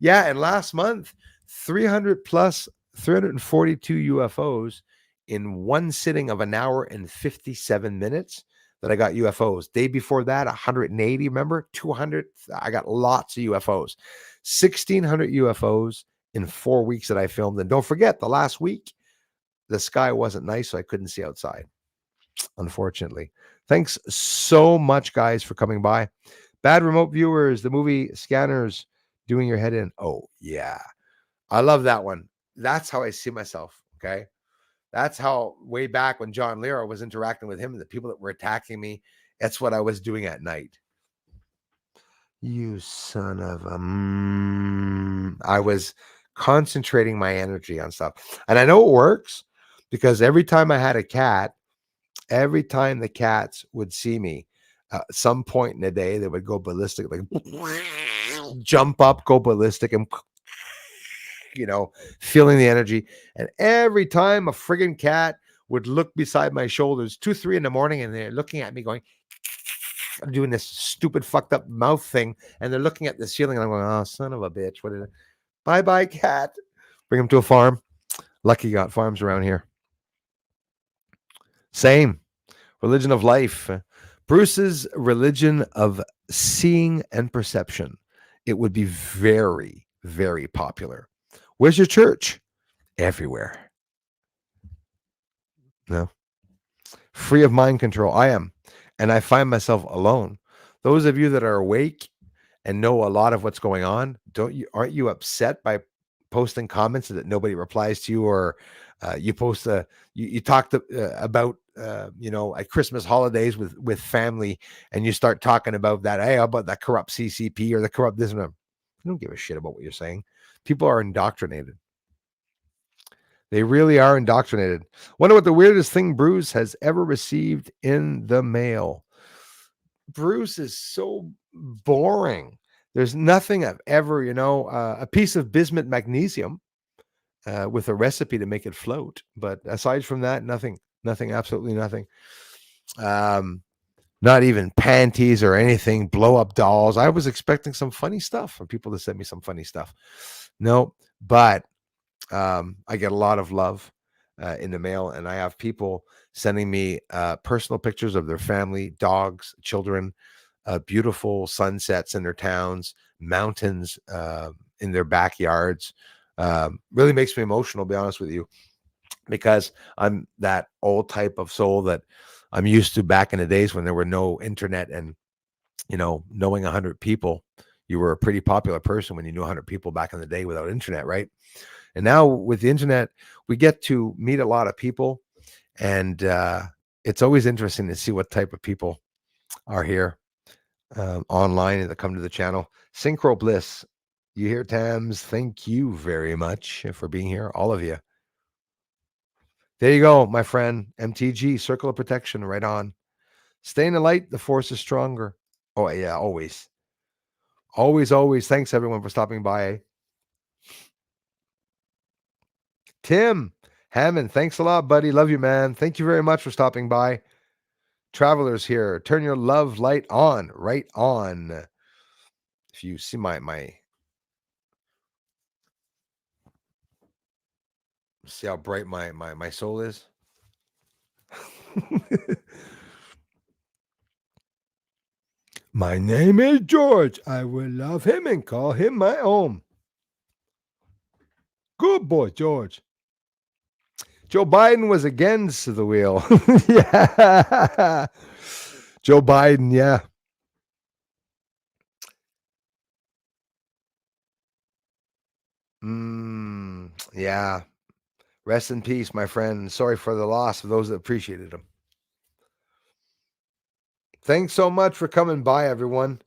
S1: Yeah, and last month, 300 plus, 342 UFOs in one sitting of an hour and 57 minutes that I got UFOs. Day before that, 180, remember? 200. I got lots of UFOs. 1,600 UFOs in 4 weeks that I filmed. And don't forget, the last week, the sky wasn't nice, so I couldn't see outside, unfortunately. Thanks so much, guys, for coming by. Bad remote viewers, the movie Scanners, doing your head in. Oh, yeah. I love that one. That's how I see myself. Okay. That's how, way back when John Lehrer was interacting with him, the people that were attacking me, that's what I was doing at night. You son of a. I was concentrating my energy on stuff. And I know it works because every time I had a cat, every time the cats would see me, at some point in the day, they would go ballistic, like jump up, go ballistic, and feeling the energy. And every time a friggin' cat would look beside my shoulders, 2, 3 in the morning, and they're looking at me going, I'm doing this stupid fucked up mouth thing, and they're looking at the ceiling, and I'm going, oh, son of a bitch. What is it? Bye-bye, cat. Bring him to a farm. Lucky got farms around here. Same. Religion of life. Bruce's religion of seeing and perception. It would be very, very popular. Where's your church? Everywhere. No. Free of mind control. I am. And I find myself alone. Those of you that are awake and know a lot of what's going on, aren't you upset by posting comments that nobody replies to you, or you post you talked about at Christmas holidays with family, and you start talking about that, hey, how about that corrupt CCP or the corrupt this and that. I don't give a shit about what you're saying. People are indoctrinated. They really are indoctrinated. Wonder what the weirdest thing Bruce has ever received in the mail. Bruce is so boring. There's nothing I've ever, a piece of bismuth magnesium with a recipe to make it float. But aside from that, nothing, absolutely nothing. Um, Not even panties or anything, blow up dolls. I was expecting some funny stuff from people to send me some funny stuff. No, but I get a lot of love in the mail, and I have people sending me personal pictures of their family, dogs, children, beautiful sunsets in their towns, mountains in their backyards. Really makes me emotional, to be honest with you, because I'm that old type of soul that I'm used to back in the days when there were no internet, and knowing 100 people, you were a pretty popular person when you knew 100 people back in the day without internet, right? And now with the internet, we get to meet a lot of people, and it's always interesting to see what type of people are here online and that come to the channel. Synchro Bliss, you hear, Tams? Thank you very much for being here, all of you. There you go, my friend. MTG, Circle of Protection, right on. Stay in the light. The force is stronger. Oh, yeah, always. Always, always. Thanks, everyone, for stopping by. Tim Hammond, thanks a lot, buddy. Love you, man. Thank you very much for stopping by. Travelers here, turn your love light on, right on. If you see my see how bright my soul is. My name is George. I will love him and call him my own. Good boy, George. Joe Biden was against the wheel. Yeah. Joe Biden, yeah. Yeah. Rest in peace, my friend. Sorry for the loss of those that appreciated him. Thanks so much for coming by, everyone.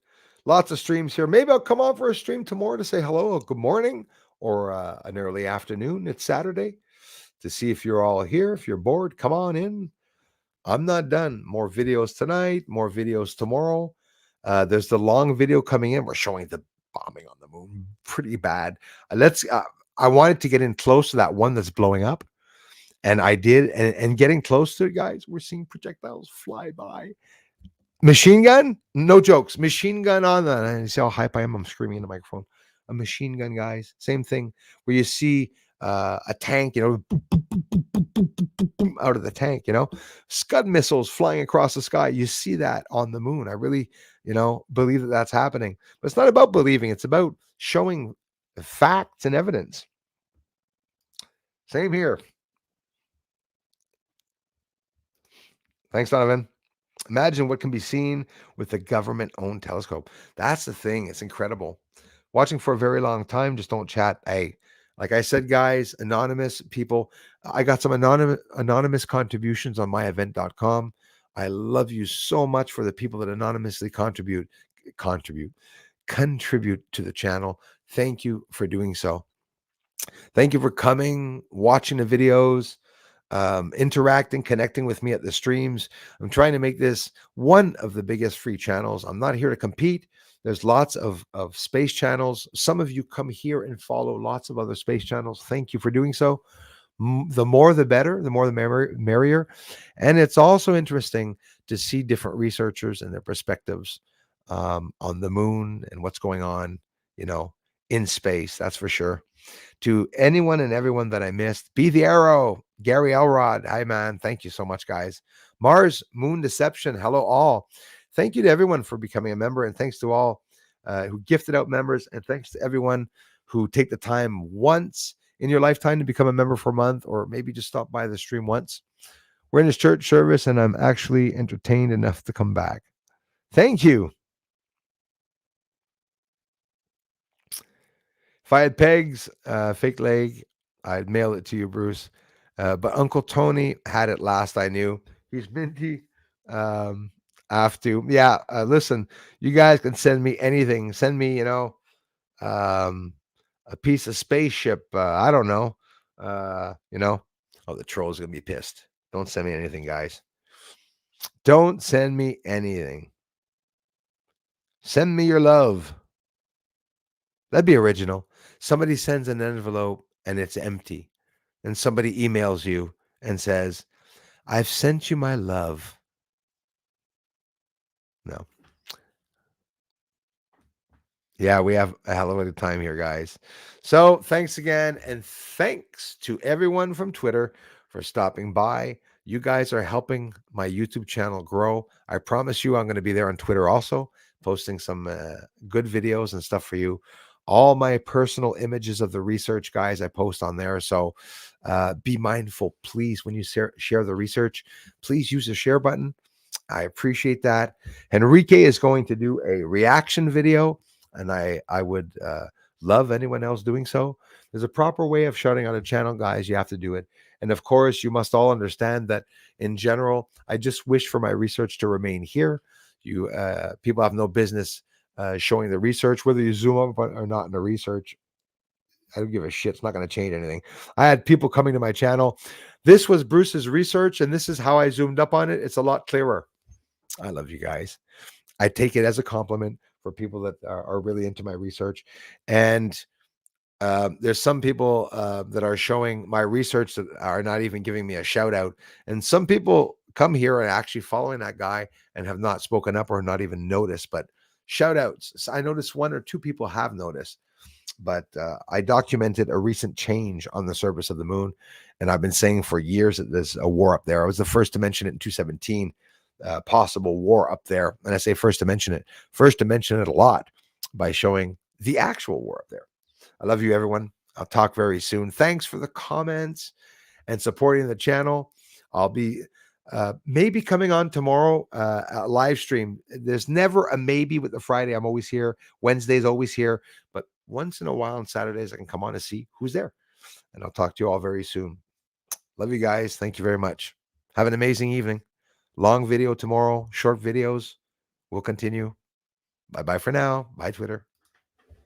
S1: Lots of streams here. Maybe I'll come on for a stream tomorrow to say hello or good morning or an early afternoon. It's Saturday to see if you're all here. If you're bored, come on in. I'm not done. More videos tonight, more videos tomorrow. There's the long video coming in. We're showing the bombing on the moon. Pretty bad. I wanted to get in close to that one that's blowing up. And I did. And getting close to it, guys, we're seeing projectiles fly by. Machine gun? No jokes. Machine gun on that. And you see how hype I am? I'm screaming in the microphone. A machine gun, guys. Same thing where you see a tank, boom, boom, boom, boom, boom, boom, boom, boom, out of the tank, Scud missiles flying across the sky. You see that on the moon. I really, believe that that's happening. But it's not about believing. It's about showing facts and evidence. Same here. Thanks, Donovan. Imagine what can be seen with the government-owned telescope. That's the thing. It's incredible. Watching for a very long time, just don't chat. Hey, like I said, guys, anonymous people, I got some anonymous contributions on myevent.com. I love you so much for the people that anonymously contribute to the channel. Thank you for doing so. Thank you for coming, watching the videos, interacting, connecting with me at the streams. I'm trying to make this one of the biggest free channels. I'm not here to compete. There's lots of space channels. Some of you come here and follow lots of other space channels. Thank you for doing so. The more the better, the more the merrier. And it's also interesting to see different researchers and their perspectives on the moon and what's going on, in space. That's for sure. To anyone and everyone that I missed, Be the Arrow, Gary Elrod. Hi, man. Thank you so much, guys. Mars Moon Deception. Hello, all. Thank you to everyone for becoming a member. And thanks to all who gifted out members. And thanks to everyone who take the time once in your lifetime to become a member for a month, or maybe just stop by the stream once. We're in this church service, and I'm actually entertained enough to come back. Thank you. If I had pegs, fake leg, I'd mail it to you, Bruce. But Uncle Tony had it last I knew. He's minty. Have to. Yeah, listen, you guys can send me anything. Send me, a piece of spaceship. I don't know. You know, oh, the troll's gonna be pissed. Don't send me anything, guys. Don't send me anything. Send me your love. That'd be original. Somebody sends an envelope and it's empty. And somebody emails you and says, I've sent you my love. No. Yeah, we have a hell of a time here, guys. So thanks again. And thanks to everyone from Twitter for stopping by. You guys are helping my YouTube channel grow. I promise you, I'm going to be there on Twitter also, posting some good videos and stuff for you. All my personal images of the research, guys, I post on there. So be mindful, please, when you share the research, please use the share button. I appreciate that. Enrique is going to do a reaction video, and I would love anyone else doing so. There's a proper way of shutting out a channel, guys. You have to do it. And of course, you must all understand that in general, I just wish for my research to remain here. You people have no business showing the research, whether you zoom up or not in the research. I don't give a shit. It's not going to change anything. I had people coming to my channel. This was Bruce's research, and this is how I zoomed up on it. It's a lot clearer. I love you guys. I take it as a compliment for people that are really into my research. And there's some people that are showing my research that are not even giving me a shout out. And some people come here and actually following that guy and have not spoken up or not even noticed. But shout outs. So I noticed one or two people have noticed. But I documented a recent change on the surface of the moon. And I've been saying for years that there's a war up there. I was the first to mention it in 2017. Possible war up there. And I say first to mention it a lot by showing the actual war up there. I love you, everyone. I'll talk very soon. Thanks for the comments and supporting the channel. I'll be maybe coming on tomorrow, a live stream. There's never a maybe with the Friday. I'm always here. Wednesday's always here. But once in a while on Saturdays, I can come on and see who's there. And I'll talk to you all very soon. Love you guys. Thank you very much. Have an amazing evening. Long video tomorrow, short videos. We'll continue. Bye-bye for now. Bye, Twitter.